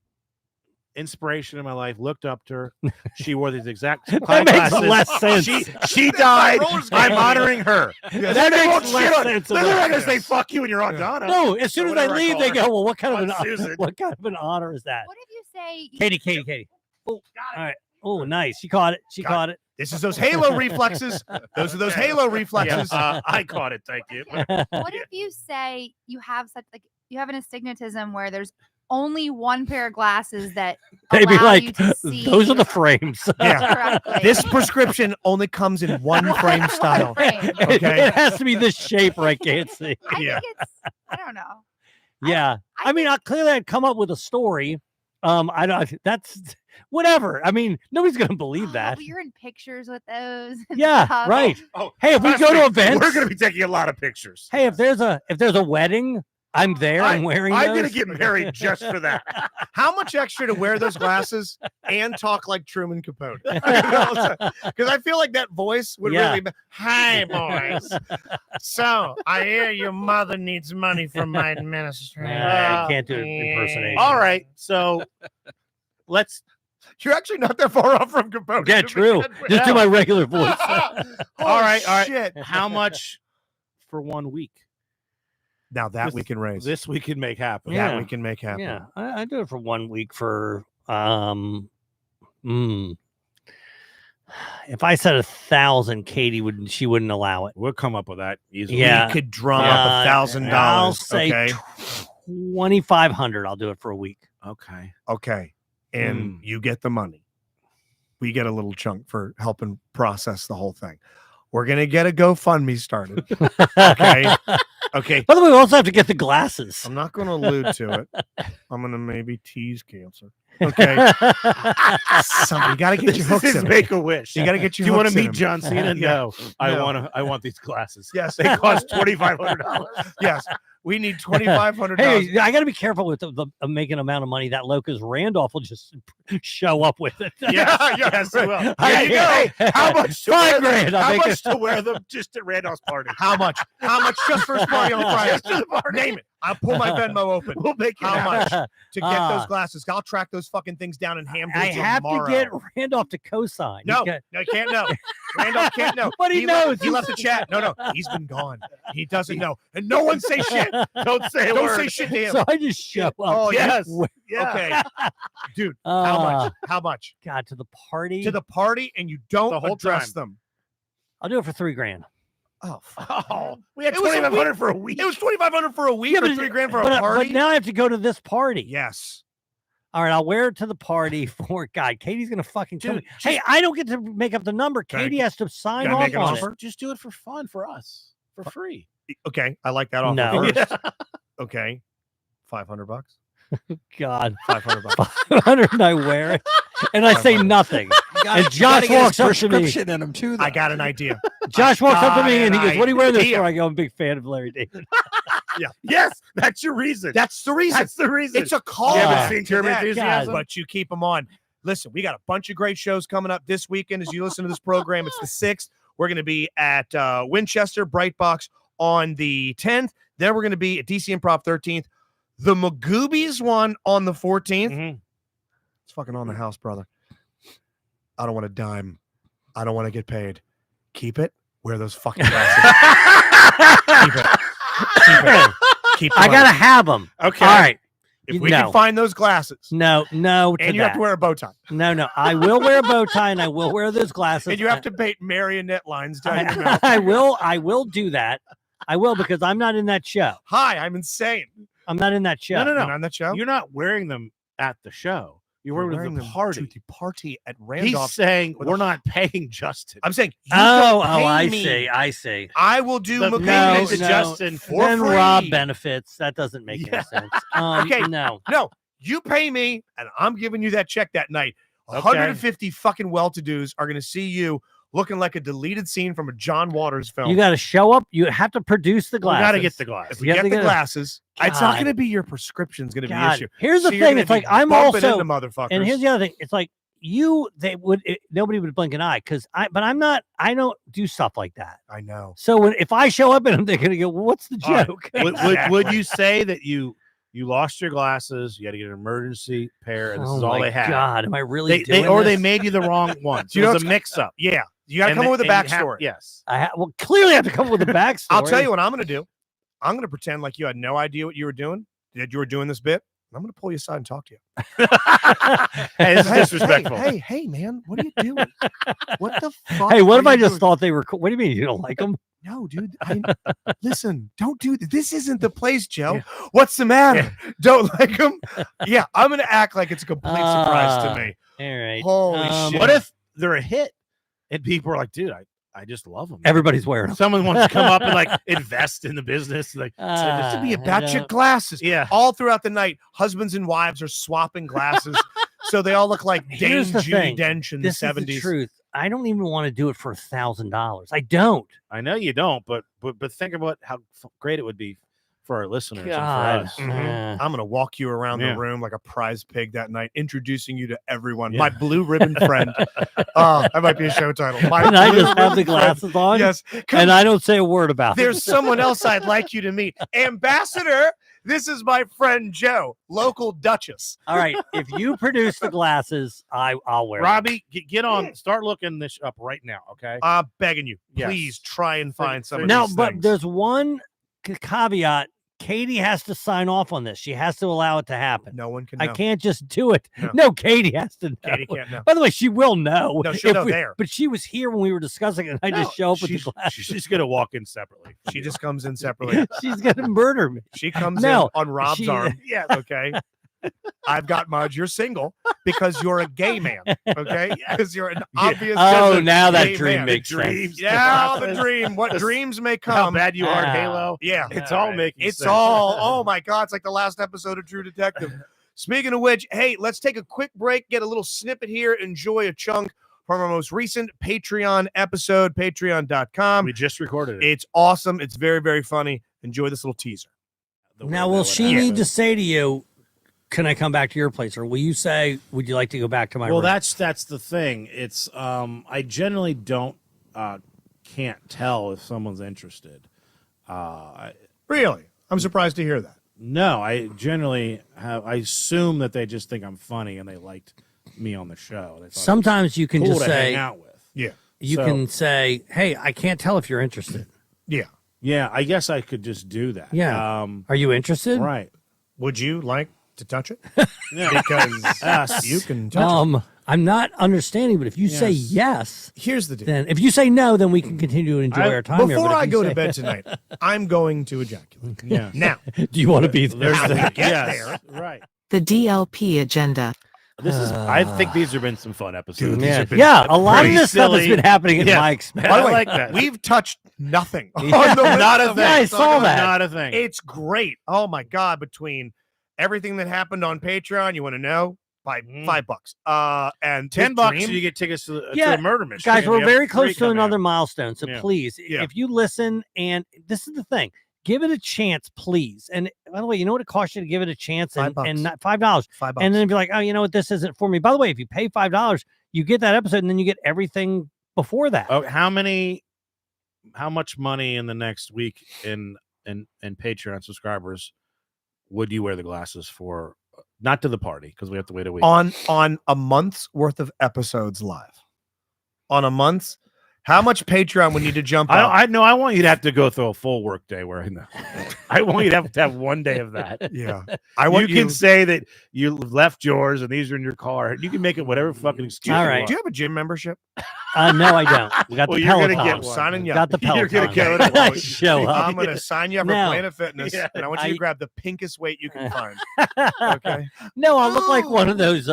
inspiration in my life, looked up to her. She wore these exact That clown makes glasses. less sense. She died. roller skating I'm league. honoring her. That Then they makes won't shit less on. sense Then of they're that. not gonna say Yes. fuck you and your Aunt Donna. No, as soon as I whatever I leave, call they her. go, well, what kind of Aunt an honor? Susan. What kind of an honor is that? What if you say Katie. Oh, all right. Oh, nice. She caught it. She Got caught it. This is those halo reflexes. Those are those halo Yeah, reflexes. I caught it. Thank you. What if you say you have you have an astigmatism where there's only one pair of glasses that They'd be allow like, you to see those are the frames. Yeah. correctly. This prescription only comes in one frame One style. frame. Okay. It has to be this shape or I can't see. I Yeah. think it's I don't know. Yeah. I mean, clearly I'd come up with a story. I don't. That's whatever. I mean, nobody's gonna believe Oh, that. but you're in pictures with those. and Yeah, stuff. right. Oh, Hey, if we trust go to me, events, we're gonna be taking a lot of pictures. hey, if there's a wedding, I'm there. I'm wearing I'm those. gonna get married just for that. How much extra to wear those glasses and talk like Truman Capote? Because I feel like that voice would Yeah. really be, "Hi, boys. So I hear your mother needs money from my administration." I can't do impersonation. All right, so let's. You're actually not that far off from Capote. Yeah, true. Just do my regular voice. All right. Shit. How much for 1 week? Now that This- we can raise. This we can make happen. Yeah. That we can make happen. Yeah, I do it for 1 week for if I said 1,000, Katie wouldn't allow it. We'll come up with that easily. Yeah. We could drum up I'll $1,000. say Okay. 2,500. I'll do it for a week. Okay. Okay. And you get the money. We get a little chunk for helping process the whole thing. We're gonna get a GoFundMe started. Okay. Okay. By the way, we also have to get the glasses. I'm not gonna allude to it. I'm gonna maybe tease cancer. Okay. You gotta get your hooks in. Make a wish. You gotta get your Do you want hooks to in meet them. John Cena? Yeah. No. No. I want these glasses. Yes. They cost $2,500. Yes. We need $2,500. Hey, I got to be careful with the making amount of money that low because Randolph will just show up with it. Yes, yes, he will. There you go. How much? To wear them, $5,000. I'll how make much to wear them just at Randolph's party? How much? How much just for his party on Friday? Just to the party. Name it. I'll pull my Venmo open. We'll make it How happen. much to get those glasses? I'll track those fucking things down in Hampton. I have tomorrow. to get Randolph to co-sign. No, He's got- no, he can't know. Randolph can't know. But he left- knows. He left the chat. No, he's been gone. He doesn't know, and no one say shit. Don't say a Don't word. say shit to him. So I just show up. Oh, yes. Yeah. Okay, dude. How much? How much God, to the party. to the party, and you don't The whole address time. them? I'll do it for $3,000. Oh, Oh, we had It was a $2,500 for a week. it was $2,500 for a week, Yeah, or but $3,000 for a But party. now I have to go to this party. Yes. All right, I'll wear it to the party for God. Katie's gonna fucking kill me. Dude, Hey, I don't get to make up the number. Can I- Katie has to sign can I off make an on offer? Just do it for fun for us for free. Okay, I like that offer. No. First. Okay, $500. it. God, $500. 500, and I wear it, and I say nothing. And Josh walks up to me. prescription in them too. I got an idea. Josh walks up to got me and he an goes, "What are you wearing this idea. for?" I go, "I'm a big fan of Larry David." Yeah, Yes, that's your reason. that's the reason. That's the reason. It's a call. You haven't Ah. seen Curb to that, Enthusiasm? but you keep them on. Listen, we got a bunch of great shows coming up this weekend as you listen to this program. It's the 6th. We're going to be at Winchester Brightbox on the 10th. Then we're going to be at DC Improv 13th. The Magoobys one on the 14th. Mhm. It's fucking on the house, brother. I don't want a dime. I don't want to get paid. Keep it. Wear those fucking glasses. Keep it. Keep it. Keep I them gotta on. have them. Okay. All right. If we can find those glasses, No. To and you have that. to wear a bow tie, No. I will wear a bow tie and I will wear those glasses. and you have to bait marionette lines down your mouth. I will do that. I will because I'm not in that show. Hi, I'm insane. I'm not in that show. No. You're not on that show. You're not wearing them at the show. You're wearing them at the party. To the party at He's Randolph. saying with we're a- not paying Justin. I'm saying, you Oh, don't pay I me. see. I see. I will do The Magoobys. payment to no. Justin for Then free. Rob benefits. That doesn't make Yeah. any sense. Okay. No. No, you pay me, and I'm giving you that check that night. Okay. 150 fucking well-to-dos are going to see you looking like a deleted scene from a John Waters film. You got to show up. You have to produce the We glasses. got to get the if glasses. we you have get to the get a- glasses, it's not God. going to be your prescription's going to be the God. issue. Here's the So you're thing. gonna It's like be I'm bumping also, into motherfuckers. and here's the other thing. It's like nobody would blink an eye because I'm not. I don't do stuff like that. I know. So if I show up and they're gonna go, well, what's the All right. joke? Would you say that you lost your glasses? You had to get an emergency pair, and this Oh is all my they had. God, am I really They doing or they this? made you the wrong ones. You It know was a what's- mix-up. Yeah, you got to And come they- up with a and you have- backstory. Yes. Well, clearly I have to come up with a backstory. I'll tell you what I'm going to do. I'm going to pretend like you had no idea what you were doing, that you were doing this bit. I'm going to pull you aside and talk to you. Hey, this is disrespectful. Hey, man, what are you doing? What the fuck? Hey, what are if I you just doing? thought they were cool? What do you mean you don't like them? No, dude. Listen, don't do this. This isn't the place, Joe. What's the matter? Don't like them? Yeah, I'm going to act like it's a complete surprise to me. All right. Holy shit. What if they're a hit and people are like, dude, I just love them. Everybody's wearing them? Someone wants to come up and like invest in the business. Like, This would be a I batch of don't- glasses. yeah. All throughout the night, husbands and wives are swapping glasses. So they all look like Dame Here's the Judi thing. Dench in the This is the 70s. truth. I don't even want to do it for $1,000. I don't. I know you don't, but think about how great it would be for our listeners God. and for us. Mhm. I'm going to walk you around Yeah. the room like a prize pig that night, introducing you to everyone. Yeah. My blue ribbon friend. Oh, that might be a show title. My And I blue just have the ribbon friend. glasses on. Yes. And I don't say a word about it. There's someone else I'd like you to meet. Ambassador, this is my friend Joe, local Duchess. All right. If you produce the glasses, I'll wear them. Robbie, get on. Start looking this up right now, okay? I'm begging you, Yes. please try and find some of Now, these but things. there's one caveat. Katie has to sign off on this. She has to allow it to happen. No one can I know. can't just do it. No. No, Katie has to know. Katie can't know. By the way, she will know. No, she'll if know there. But she was here when we were discussing it. And I No, just show up with the she's, glasses. she's gonna walk in separately. She just comes in separately. She's gonna murder me. She comes No, in on Rob's she- arm. Yeah, okay. I've got Mudge. You're single because you're a gay man. Okay, because you're an obvious. Oh, just a now that gay dream man. makes sense. dreams. Yeah, the dream. What dreams may How come. bad you are, Ah. Halo. Yeah, It's All all right. making it's sense. all. Oh my God, it's like the last episode of True Detective. Speaking of which, hey, let's take a quick break. Get a little snippet here. Enjoy a chunk from our most recent Patreon episode. Patreon.com. We just recorded it. It's awesome. It's very, very funny. Enjoy this little teaser. The Now, way will that she would need happen. to say to you, "Can I come back to your place?" Or will you say, "Would you like to go back to my Well, room?" that's the thing. It's I generally don't can't tell if someone's interested. Really? I'm surprised to hear that. No, I generally have. I assume that they just think I'm funny and they liked me on the show. They thought it was Sometimes you can cool just to hang say, out with. Yeah. you So- can say, "Hey, I can't tell if you're interested. Yeah. Yeah, I guess I could just do that. Yeah. Are you interested?" Right. Would you like to touch it? Yeah. Because Yes. you can touch it. I'm not understanding, but if you say Yes. yes, Here's the deal. then if you say no, then we can continue to enjoy our time here. Before but if I you go say- to bed tonight, I'm going to ejaculate. Yeah. Now, do you want to be there? How we get Yes, there. right. The DLP agenda. This is. I think these have been some fun episodes. Dude, these Yeah, have been yeah, a lot of pretty this stuff has silly. been happening at Yeah. my expense. by the I way, like that. we've touched nothing. on Yeah. the list Not a of thing. Yeah, I what we're saw talking about. that. Not a thing. It's great. Oh my God. Between everything that happened on Patreon, you want to know? by Mhm. $5. And $10 Dream, and you get tickets to Yeah, a murder mystery. Guys, and we're we have very 3 close to coming another out. milestone. So Yeah. please, Yeah. if you listen, and this is the thing, give it a chance, please. And by the way, you know what it costs you to give it a chance? And $5. not $5. $5. And then be like, oh, you know what? This isn't for me. By the way, if you pay $5, you get that episode and then you get everything before that. Oh, how much money in the next week in Patreon subscribers would you wear the glasses for? Not to the party, because we have to wait a week. on a month's worth of episodes live. On a month's, how much Patreon would need to jump up? I know. I want you to have to go through a full work day wearing them. I want you to have 1 day of that. Yeah, I want You can say that you left yours and these are in your car. You can make it whatever fucking excuse. All you right. want. Do you have a gym membership? No, I don't. We got Well, the you're gonna Peloton. get one. Signing you Got up. the Peloton. You're gonna go to Show up. I'm going to sign you up for No. Planet Fitness, Yeah. and I want you to grab the pinkest weight you can find. Okay. No, I look like one of those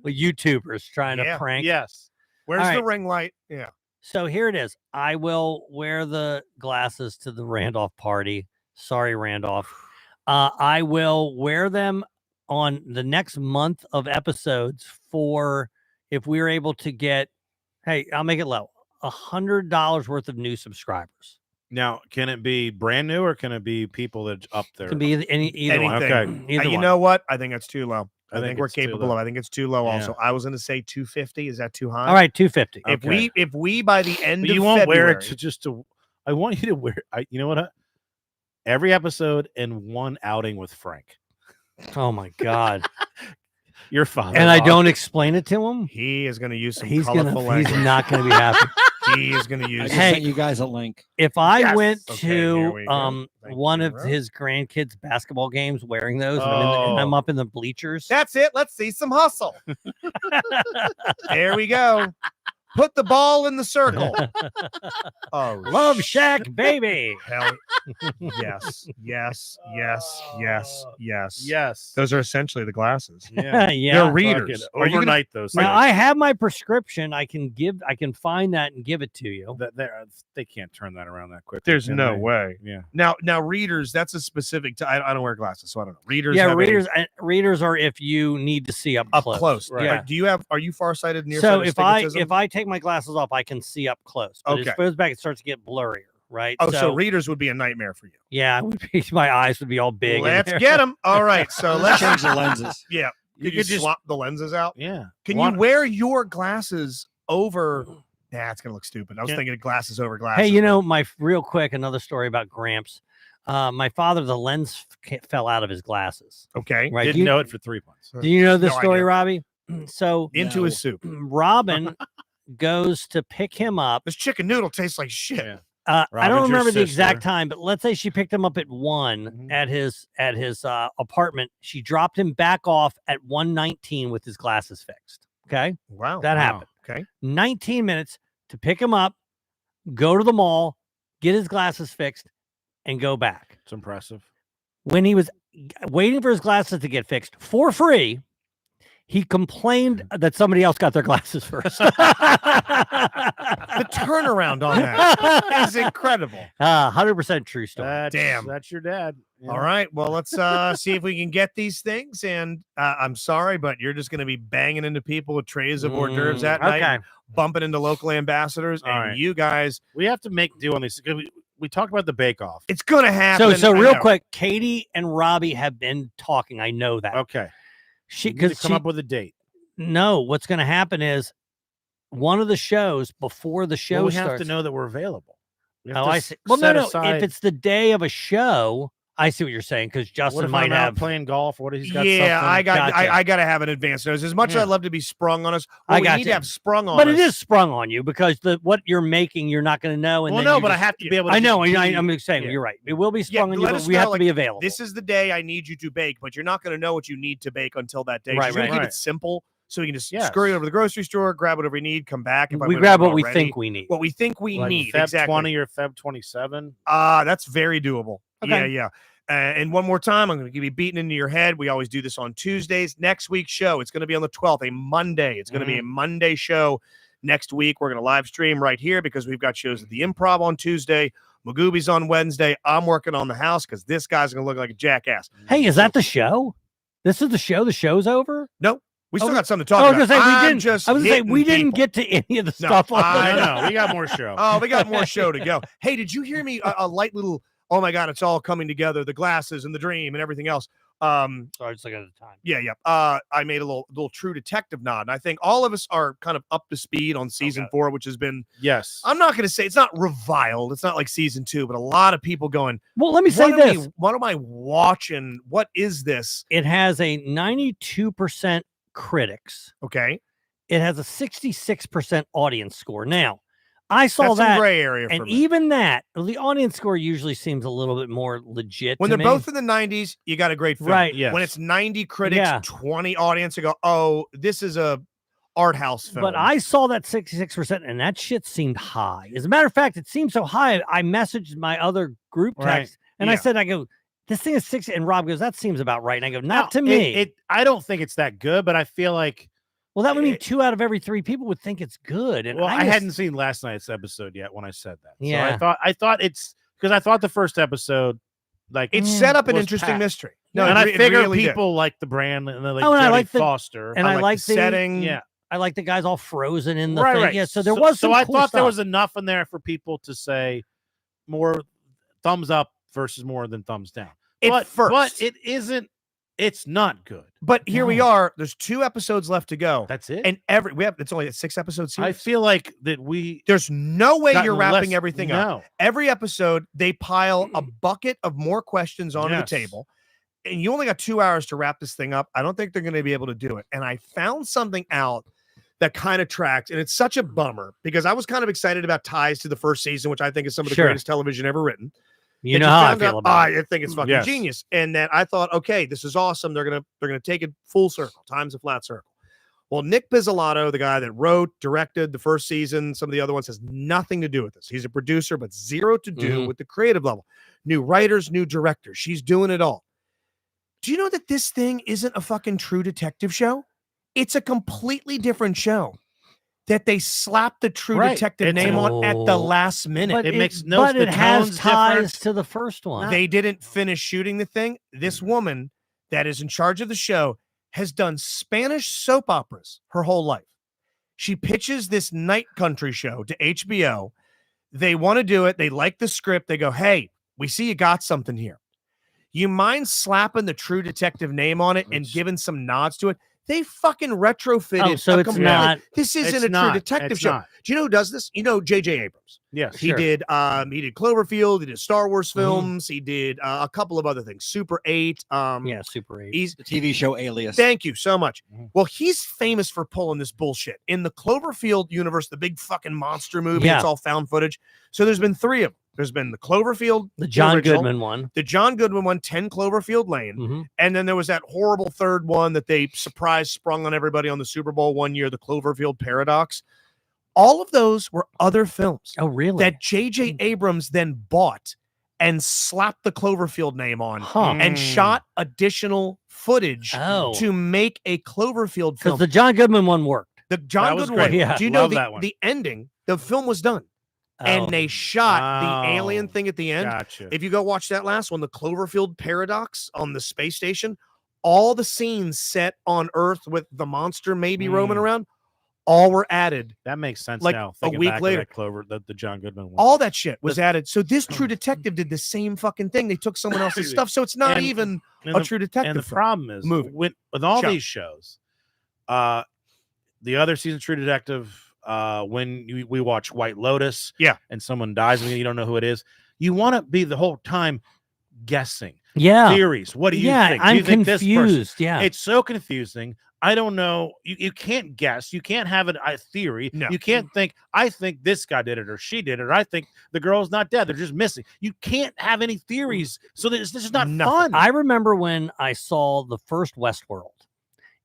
YouTubers trying Yeah. to prank. Yes. Where's All the right. ring light? Yeah. So here it is. I will wear the glasses to the Randolph party. Sorry, Randolph. I will wear them on the next month of episodes for if we're able to get, hey, I'll make it low, $100 worth of new subscribers. Now, can it be brand new or can it be people that up there? It can be either one. Anything. Okay. Either You one. know what? I think that's too low. I I think think we're it's too capable low. of. I think it's too low. Yeah. Also, I was going to say 250. Is that too high? All right, 250. If we by the end But of you won't February, wear it to just to. I want you to wear. You know what? Every episode and one outing with Frank, Oh my God. your father. And I don't explain it to him. he is going to use some He's colorful language. not gonna be happy. He is going to I use. just Hey. sent you guys a link. If I Yes. went Okay, here we to go. Thank one you, of bro. his grandkids' basketball games wearing those, and I'm Oh. up in the bleachers. That's it. Let's see some hustle. There we go. Put the ball in the circle. Oh, Love Shack, baby. hell. Yes. Yes. Yes. Yes. Yes. Yes. Those are essentially the glasses. Yeah. Yeah. They're readers. Fucking Are you gonna- overnight those. Now things. I have my prescription. I can find that and give it to you. They can't turn that around that quick. There's no way. Yeah. Now readers, that's a specific. I don't wear glasses, so I don't know. Readers. Yeah, have readers are if you need to see up up close. close. Right. Yeah. Do you have? Are you farsighted, So nearsighted, astigmatism? if I take my glasses off, I can see up close. But Okay. as it goes back, it starts to get blurrier, right? oh, so readers would be a nightmare for you. yeah, it would be, my eyes would be all big. in Let's there. get them. All right. So let's Change the lenses. Yeah. You Could you could just- swap the lenses out? Yeah. Can One- you wear your glasses over? Nah, it's gonna look stupid. I was Can't- thinking of glasses over glasses. Hey, you but- know, real quick, another story about Gramps. My father, the lens fell out of his glasses. Okay. Right? Didn't know it for 3 months. Do you know the No story, idea. Robbie? So Into No. his soup. Robin goes to pick him up. This chicken noodle tastes like shit. Yeah. I don't Robin's your remember the exact sister. time, but let's say she picked him up at 1 Mhm. at his apartment. She dropped him back off at 1:19 with his glasses fixed. Okay, Wow. that Wow. happened. Okay. 19 minutes to pick him up, go to the mall, get his glasses fixed, and go back. It's impressive. When he was waiting for his glasses to get fixed for free, he complained that somebody else got their glasses first. The turnaround on that is incredible. 100% true story. Damn. That's your dad. Yeah. All right. Well, let's see if we can get these things. And I'm sorry, but you're just going to be banging into people with trays of hors d'oeuvres at night, Okay. bumping into local ambassadors. All And right. you guys, We have to make do on these. 'Cause we talked about the Bake Off. it's going to happen. So I real know. quick, Katie and Robbie have been talking. I know that. Okay. She We need to because come up with a date. no, what's going to happen is one of the shows before the show Well, we starts. have to know that we're available. We have Oh, to I see. Well, no, set no. aside- If it's the day of a show, I see what you're saying because what Justin if might I'm out have. playing golf? What if he's got Yeah, something? I got Gotcha. I got to have an advance notice. As much as Yeah. I'd love to be sprung on us, I what we got need you. to have sprung on But us. it is sprung on you because what you're making, you're not going to know. And Well, then no, you but I just- have to be able to. I know. just and be- I'm just saying yeah. you're right. It will be sprung on you, let but us we know, have to like, be available. This is the day I need you to bake, but you're not going to know what you need to bake until that day. Right, You're going right. to keep Right. it simple so you can just Yes. scurry over to the grocery store, grab whatever you need, come back. If I we went grab over what we already, think we need. what we think we like need. Feb Exactly. 20 or Feb 27. That's very doable. Okay. Yeah. And one more time, I'm going to be beaten into your head. We always do this on Tuesdays. Next week's show, it's going to be on the 12th, a Monday. It's going to be a Monday show next week. We're going to live stream right here because we've got shows at the Improv on Tuesday, Magoobys on Wednesday. I'm working on the house because this guy's going to look like a jackass. Hey, is that the show? This is the show. The show's over. Nope. We still Okay. got something to talk I was about. gonna say we I'm didn't. just I was gonna say we hitting didn't people. get to any of the No, stuff. I I know. We got more show. Oh, we got more show to go. Hey, did you hear me? A light little, oh my God, it's all coming together. The glasses and the dream and everything else. Sorry, just looking at the time. Yeah. I made a little True Detective nod. And I think all of us are kind of up to speed on season 4, which has been, Yes. I'm not going to say it's not reviled. It's not like season 2, but a lot of people going, Well, let me say this. What am I watching? What is this? It has a 92% critics. Okay. It has a 66% audience score. Now, I saw That's some that, gray area for and me. even that, the audience score usually seems a little bit more legit. When to they're me. both in the 90s, you got a great film. Right. Yes. When it's 90 critics, Yeah. 20 audience, you go, oh, this is a art house film. But I saw that 66%, and that shit seemed high. As a matter of fact, it seemed so high. I messaged my other group text, and I Yeah. said, I go, this thing is 60. And Rob goes, that seems about right. And I go, not to me. I don't think it's that good, but I feel like Well, that would mean 2 out of every 3 people would think it's good. And I just- hadn't seen last night's episode yet when I said that. Yeah. So I thought it's because I thought the first episode, like it set up an was interesting packed. mystery. and it I re- it figured really did. people like the brand and they like Oh, and I Jodie like the- Foster. and I like like the setting. yeah. I like the guys all frozen in the Right, thing. right. Yeah, so there was some I cool thought there stuff. was enough in there for people to say more thumbs up versus more than thumbs down. At first. But it isn't. It's not good. But here we No. are. There's 2 episodes left to go. That's it. And it's only a 6-episode series. I feel like that we There's no way gotten you're wrapping less- everything up. no. Every episode, they pile a bucket of more questions onto Yes. the table. And you only got 2 hours to wrap this thing up. I don't think they're going to be able to do it. And I found something out that kind of tracks. And it's such a bummer because I was kind of excited about ties to the first season, which I think is some of the Sure. greatest television ever written. You And know how I found feel out- about it. I think it's fucking Yes. genius. And that I thought, okay, this is awesome. They're gonna take it full circle. Time's a flat circle. Well, Nick Pizzolatto, the guy that wrote, directed the first season, some of the other ones, has nothing to do with this. He's a producer, but zero to do with the creative level. New writers, new directors. She's doing it all. Do you know that this thing isn't a fucking True Detective show? It's a completely different show that they slapped the True Right. Detective It's name on at the Oh. last minute. But It makes no- but the it has tone's ties different. to the first one. They didn't finish shooting the thing. This woman that is in charge of the show has done Spanish soap operas her whole life. She pitches this night country show to HBO. They want to do it. They like the script. They go, hey, we see you got something here. You mind slapping the True Detective name on it and giving some nods to it? They fucking retrofitted. Oh, so it's not. This isn't It's a not. True Detective It's show. not. Do you know who does this? You know J.J. Abrams. Yes. He Sure. did Cloverfield, he did Star Wars films, he did a couple of other things. Super 8. Yeah, Super 8. He's The TV show Alias. thank you so much. Mhm. Well, he's famous for pulling this bullshit. In the Cloverfield universe, the big fucking monster movie, Yeah. it's all found footage. So there's been 3 of them. There's been the Cloverfield, The John original, Goodman one. the John Goodman one, 10 Cloverfield Lane. Mhm. And then there was that horrible third one that they surprise sprung on everybody on the Super Bowl one year, the Cloverfield Paradox. All of those were other films Oh, really? that J.J. Abrams then bought and slapped the Cloverfield name on Huh. and shot additional footage Oh. to make a Cloverfield Because film. the John Goodman one worked. The John That was Goodman one. great. Yeah. Do you know Love that one. the ending? The film was done. Oh. And they shot the Oh. alien thing at the end. Gotcha. If you go watch that last one, the Cloverfield Paradox on the space station, all the scenes set on Earth with the monster maybe roaming around, all were added. That makes sense like now. a thinking week back of later. that Clover, the John Goodman one. All that shit was added. So this True Detective did the same fucking thing. They took someone else's stuff. So it's not And- even And a the- True Detective And the film. problem is movie. with all Show. these shows, the other season True Detective, when we watch White Lotus, Yeah. and someone dies and you don't know who it is, you want to be the whole time guessing Yeah. theories. What do you Yeah, think? Do I'm you think this person? confused. Yeah. It's so confusing. I don't know. You can't guess. You can't have a theory. No. You can't think, I think this guy did it or she did it, or I think the girl's not dead. They're just missing. You can't have any theories. So this is not Nothing. fun. I remember when I saw the first Westworld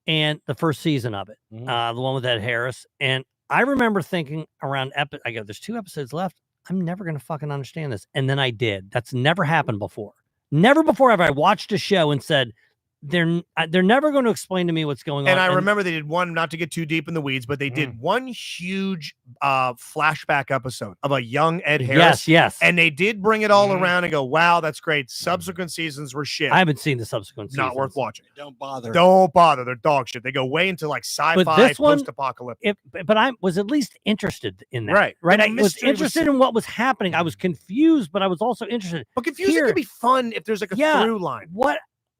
and the first season of it, Mhm. the one with Ed Harris. And I remember thinking around, I go, there's 2 episodes left. I'm never going to fucking understand this. And then I did. That's never happened before. Never before have I watched a show and said, they're never going to explain to me what's going on. And I remember they did one, not to get too deep in the weeds, but they did one huge flashback episode of a young Ed Harris. Yes. And they did bring it all around and go, wow, that's great. Subsequent seasons were shit. I haven't seen the subsequent seasons. Not worth watching. Don't bother. Don't bother. They're dog shit. They go way into like sci-fi, this one, post-apocalyptic. But I was at least interested in that. Right. Right. The I was mystery was- interested in what was happening. I was confused, but I was also interested. But confusing Here- could be fun if there's like a through line.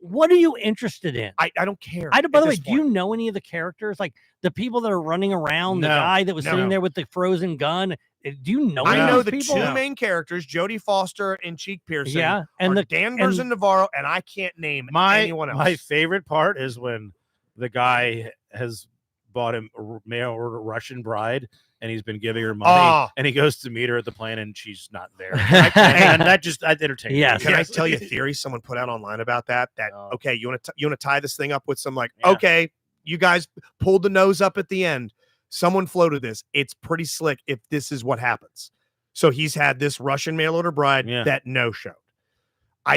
What are you interested in? I don't care. By at the way, this do you point. know any of the characters? Like the people that are running around, the No. guy that was No. sitting there with the frozen gun. Do you know? I any know of the those people? two main characters, Jodie Foster and Cheek Pearson. Yeah, and are the Danvers and Navarro, and I can't name anyone else. My favorite part is when the guy has bought him a mail order Russian bride, and he's been giving her money, Oh. and he goes to meet her at the plane, and she's not there. And that entertained me. Yes. Can I tell you a theory someone put out online about that? No. Okay, you want to tie this thing up with some like, Yeah. okay, you guys pulled the nose up at the end. Someone floated this. It's pretty slick if this is what happens. So he's had this Russian mail order bride that no showed.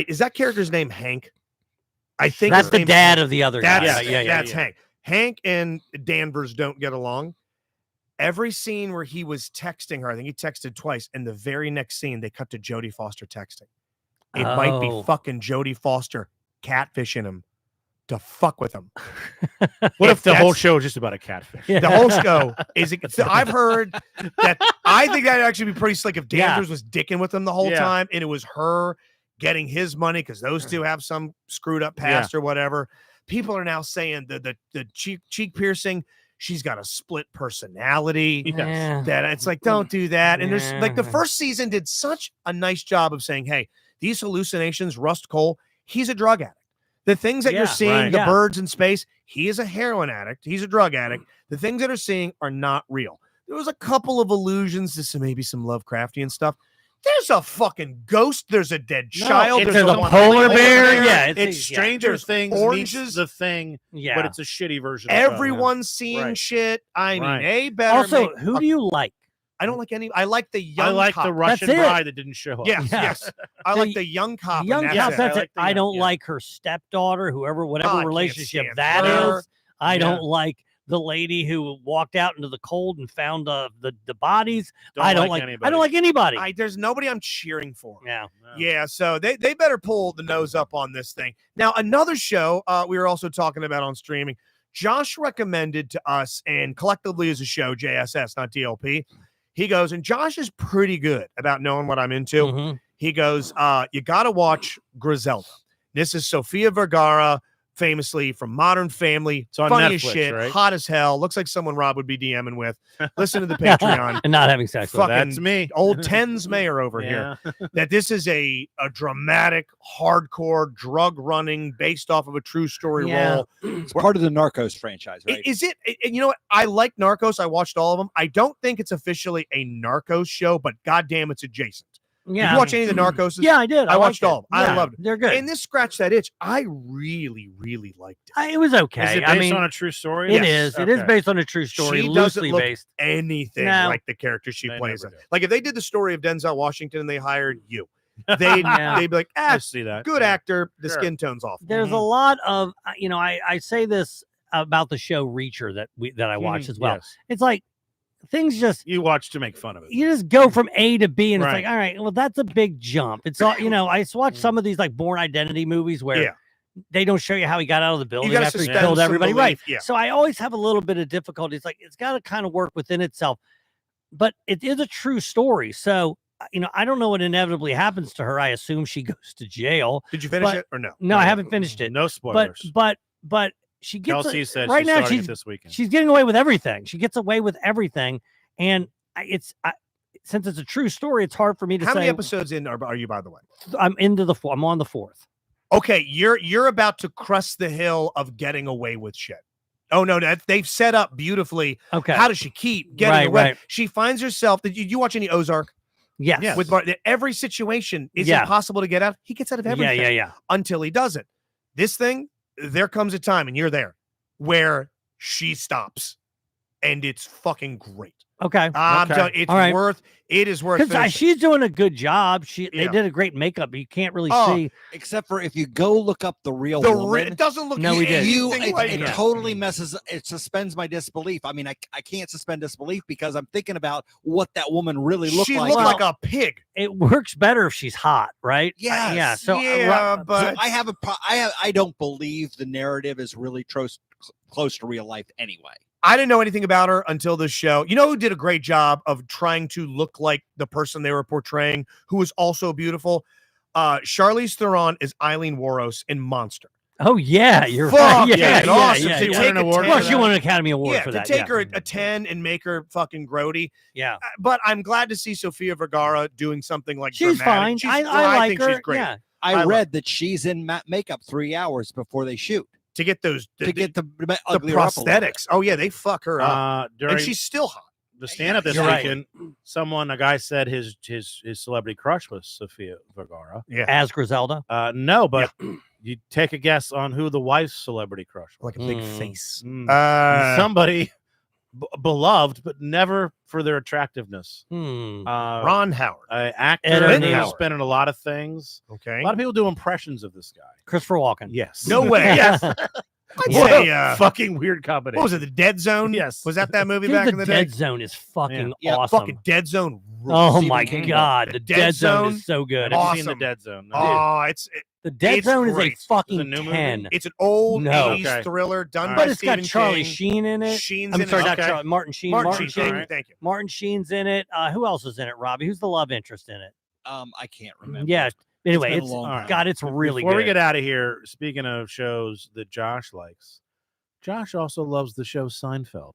Is that character's name Hank? I think that's his the name's dad Hank. of the other guy. That's Hank. Hank and Danvers don't get along. Every scene where he was texting her, I think he texted twice, and the very next scene they cut to Jodie Foster texting. It might be fucking Jodie Foster catfishing him to fuck with him. What if the whole that's- show is just about a catfish? The whole show is. I've heard that. I think that'd actually be pretty slick if Danvers was dicking with him the whole time, and it was her getting his money because those two have some screwed up past or whatever. People are now saying the cheek piercing. She's got a split personality. Yeah. That it's like, don't do that. And there's like the first season did such a nice job of saying, hey, these hallucinations, Rust Cole, he's a drug addict. The things that you're seeing, the birds in space, he is a heroin addict. He's a drug addict. The things that are seeing are not real. There was a couple of allusions to maybe some Lovecraftian stuff. There's a fucking ghost. There's a dead child. There's There's a polar bear. Yeah, It's Stranger Things oranges. meets The Thing, Yeah. but it's a shitty version. of Everyone's seeing Right. shit. I mean, Right. better. Also, make who a- do you like? I don't like any. I like the young. I like cop. the Russian That's it. bride that didn't show up. Yes, Yeah. yes. I The like the young cop. and Young that's cop, it. that's I it. like the I young- don't yeah. like her stepdaughter, whatever I can't relationship stand that her. is. I Yeah. don't like the lady who walked out into the cold and found the bodies. I don't like anybody. There's nobody I'm cheering for. Yeah. Yeah, so they better pull the nose up on this thing. Now, another show we were also talking about on streaming, Josh recommended to us, and collectively as a show, JSS, not DLP. He goes, and Josh is pretty good about knowing what I'm into. Mhm. He goes, you got to watch Griselda. This is Sofia Vergara, famously from Modern Family. It's on Funny as Netflix, shit, right? hot as hell. Looks like someone Rob would be DMing with. Listen to the Patreon. And not having sex with. Fucking That's me. old Tens Mayor over here. That this is a dramatic, hardcore drug running based off of a true story Yeah. role. It's part of the Narcos franchise, right? Is it? And you know what? I like Narcos. I watched all of them. I don't think it's officially a Narcos show, but goddamn, it's adjacent. Did Yeah. you watch any of the Narcos? Yeah, I did. I watched liked it. all of them. I Yeah, loved it. They're good. And this scratched that itch. I really, really liked it. It was okay. Is it based I mean, on a true story? it is. It is Okay. based on a true story, She doesn't loosely look based. Anything No. like the character she They plays. never do. Like if they did the story of Denzel Washington and they hired you, they'd Yeah. be like, I see that. good Yeah. actor. The Sure. skin tone's off. There's a lot of, I say this about the show Reacher that I watched as well. Yes. It's like things just You watch to make fun of it. you just go from A to B, and Right. it's like, all right, well, that's a big jump. It's all I watched some of these like Born Identity movies where Yeah. they don't show you how he got out of the building gotta after he suspend killed some everybody, belief, right? yeah. So I always have a little bit of difficulty. It's like it's got to kind of work within itself, but it is a true story. So I don't know what inevitably happens to her. I assume she goes to jail. Did you finish But- it or no? No, I haven't finished it. No spoilers. But she gets Kelsey said right she's now. starting it She's this weekend. she's getting away with everything. She gets away with everything, and since it's a true story, it's hard for me to How say. many episodes in are you, by the way? I'm I'm on the fourth. Okay, you're about to crest the hill of getting away with shit. Oh no, they've set up beautifully. Okay. How does she keep getting Right, away? right. She finds herself. Did you watch any Ozark? Yes. With Bart, that every situation is Yeah. impossible to get out. He gets out of everything. Yeah. Until he doesn't. This thing, there comes a time, and you're there, where she stops, and it's fucking great. Okay. I'm Okay. telling you, it's All right. worth. It is worth. Because finishing. she's doing a good job. They Yeah. did a great makeup. You can't really Oh, see. Except for if you go look up the real The woman, it doesn't look. No, we did. anything like it her. totally messes. It suspends my disbelief. I mean, I can't suspend disbelief because I'm thinking about what that woman really looked She like. looked like a pig. It works better if she's hot, right? Yes. Yeah. So, yeah, but So I have I don't believe the narrative is really close to real life anyway. I didn't know anything about her until this show. You know who did a great job of trying to look like the person they were portraying, who was also beautiful? Charlize Theron is Eileen Warros in Monster. oh yeah, you're Fuck right. Yeah, yeah, yeah, awesome. yeah, To yeah. take won an a award 10 Well, for she that? won an Academy Award yeah, for to that. take yeah. her a 10 and make her fucking grody. Yeah. But I'm glad to see Sofia Vergara doing something like She's dramatic. fine. I like think her. she's great. Yeah. I love read that she's in makeup 3 hours before they shoot To get those to get the the ugly her up a little bit. prosthetics. Oh yeah, they fuck her up. During And she's still hot. the stand-up this You're right. weekend, a guy said his celebrity crush was Sofia Vergara. Yeah. As Griselda. No, but you take a guess on who the wife's celebrity crush was. Like a big Mm. face. Somebody beloved, but never for their attractiveness. Ron Howard. Actor Ed who's O'Neill. been in a lot of things. Okay. A lot of people do impressions of this guy. Christopher Walken. Yes. No way. yes. I'd What say, a fucking weird combination. what was it? The Dead Zone? Yes. Was that movie Dude, back the in the Dead day? Zone is fucking Yeah, awesome. Fucking Dead Zone. rules. Oh Stephen my King. god, The the Dead Dead Zone Zone? is so I've good. never seen Awesome. the Dead Zone. No. Oh, The Dead it's Zone great. is a fucking Is it a new movie? 10. it's an old No. 80s Okay. thriller done All by But it's got Stephen Charlie King. Sheen in it. Sheen's I'm in sorry, it. not Okay. Charlie. Martin Sheen. Martin Martin Sheen. Sheen. Thank you. Martin Sheen's in it. Who else is in it, Robbie? Who's the love interest in it? I can't remember. Yeah. Anyway, been a it's long time. God, it's really Before good. we get out of here, speaking of shows that Josh likes, Josh also loves the show Seinfeld.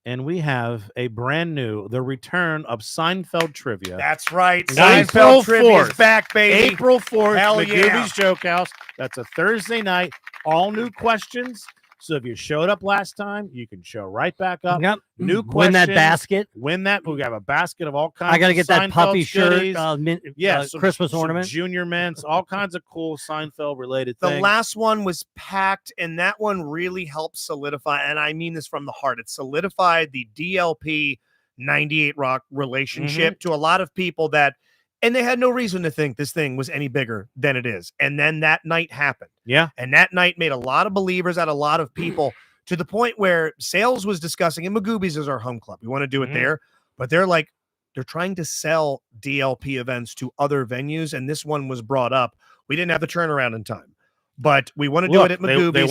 And we have a brand new, the return of Seinfeld Trivia. That's right. April Seinfeld Trivia is 4th. back, baby. April 4th, Hell Magoobys yeah. Joke House. That's a Thursday night. All new questions. So if you showed up last time, you can show right back up. Yep. New Win that questions. basket. Win that. We have a basket of all kinds I got to of get that Seinfeld puffy shirt. goodies. Yeah, some- Christmas some ornament. junior mints, all kinds of cool Seinfeld related The things. last one was packed, and that one really helped solidify, and I mean this from the heart, it solidified the DLP 98 Rock relationship to a lot of people that, and they had no reason to think this thing was any bigger than it is. And then that night happened. Yeah. And that night made a lot of believers out of a lot of people to the point where Sales was discussing, and Magoobys is our home club. We want to do it there, but they're trying to sell DLP events to other venues, and this one was brought up. We didn't have the turnaround in time, but we want to do it at Magoobys. They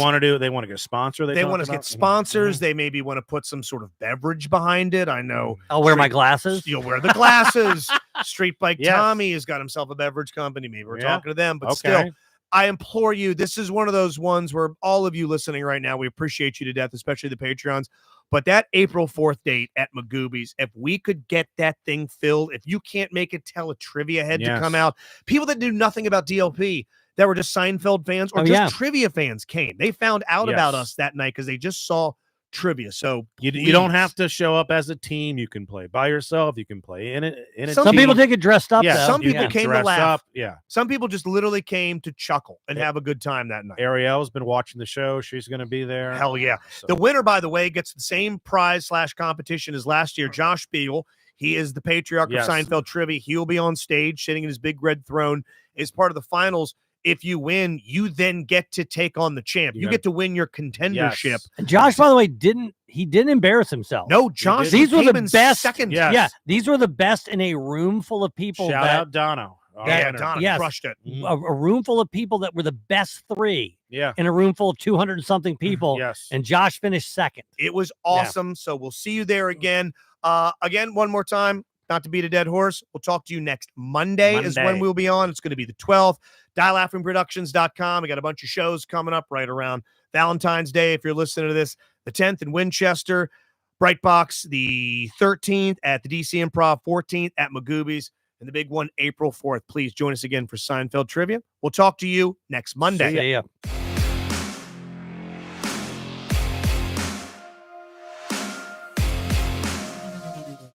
want to get a sponsor. They want to get sponsors. They maybe want to put some sort of beverage behind it. I know. I'll wear my glasses. You'll wear the glasses. Street Bike Yes. Tommy has got himself a beverage company. Maybe we're Yeah. talking to them, but Okay. still, I implore you. This is one of those ones where all of you listening right now, we appreciate you to death, especially the Patreons. But that April 4th date at Magoobys, if we could get that thing filled, if you can't make it, tell a trivia head to Yes. come out. People that knew nothing about DLP, that were just Seinfeld fans or Oh, just yeah. trivia fans came. They found out about Yes. us that night because they just saw trivia. So You don't please. have to show up as a team. You can play by yourself. You can play in a Some Some team. people did get dressed up. Yeah, though. some people Yeah. came to dress laugh. up. Yeah. Some people just literally came to chuckle and Yeah. have a good time that night. Ariel's been watching the show. She's going to be there. Hell yeah. So- The winner, by the way, gets the same prize / competition as last year. Josh Spiegel. He is the patriarch Yes. of Seinfeld Trivia. He'll be on stage sitting in his big red throne as part of the finals. If you win, you then get to take on the champ. You Yeah. get to win your contendership. Yes. And Josh, by the way, didn't embarrass himself. No, Josh. These were came the in best. Second. Yeah. Yeah, these were the best in a room full of people. Shout that, out Dono. our Yeah, winner. Donna Yes. crushed it. a room full of people that were the best three Yeah. in a room full of 200 and something people. Yes. And Josh finished second. It was awesome. So we'll see you there again. Again, one more time, not to beat a dead horse. We'll talk to you next Monday is when Monday. we'll be on. It's going to be the 12th. DialAfrinProductions.com. We got a bunch of shows coming up right around Valentine's Day. If you're listening to this, the 10th in Winchester, Brightbox, the 13th at the DC Improv, 14th at Magoobys, and the big one, April 4th. Please join us again for Seinfeld Trivia. We'll talk to you next Monday. See ya.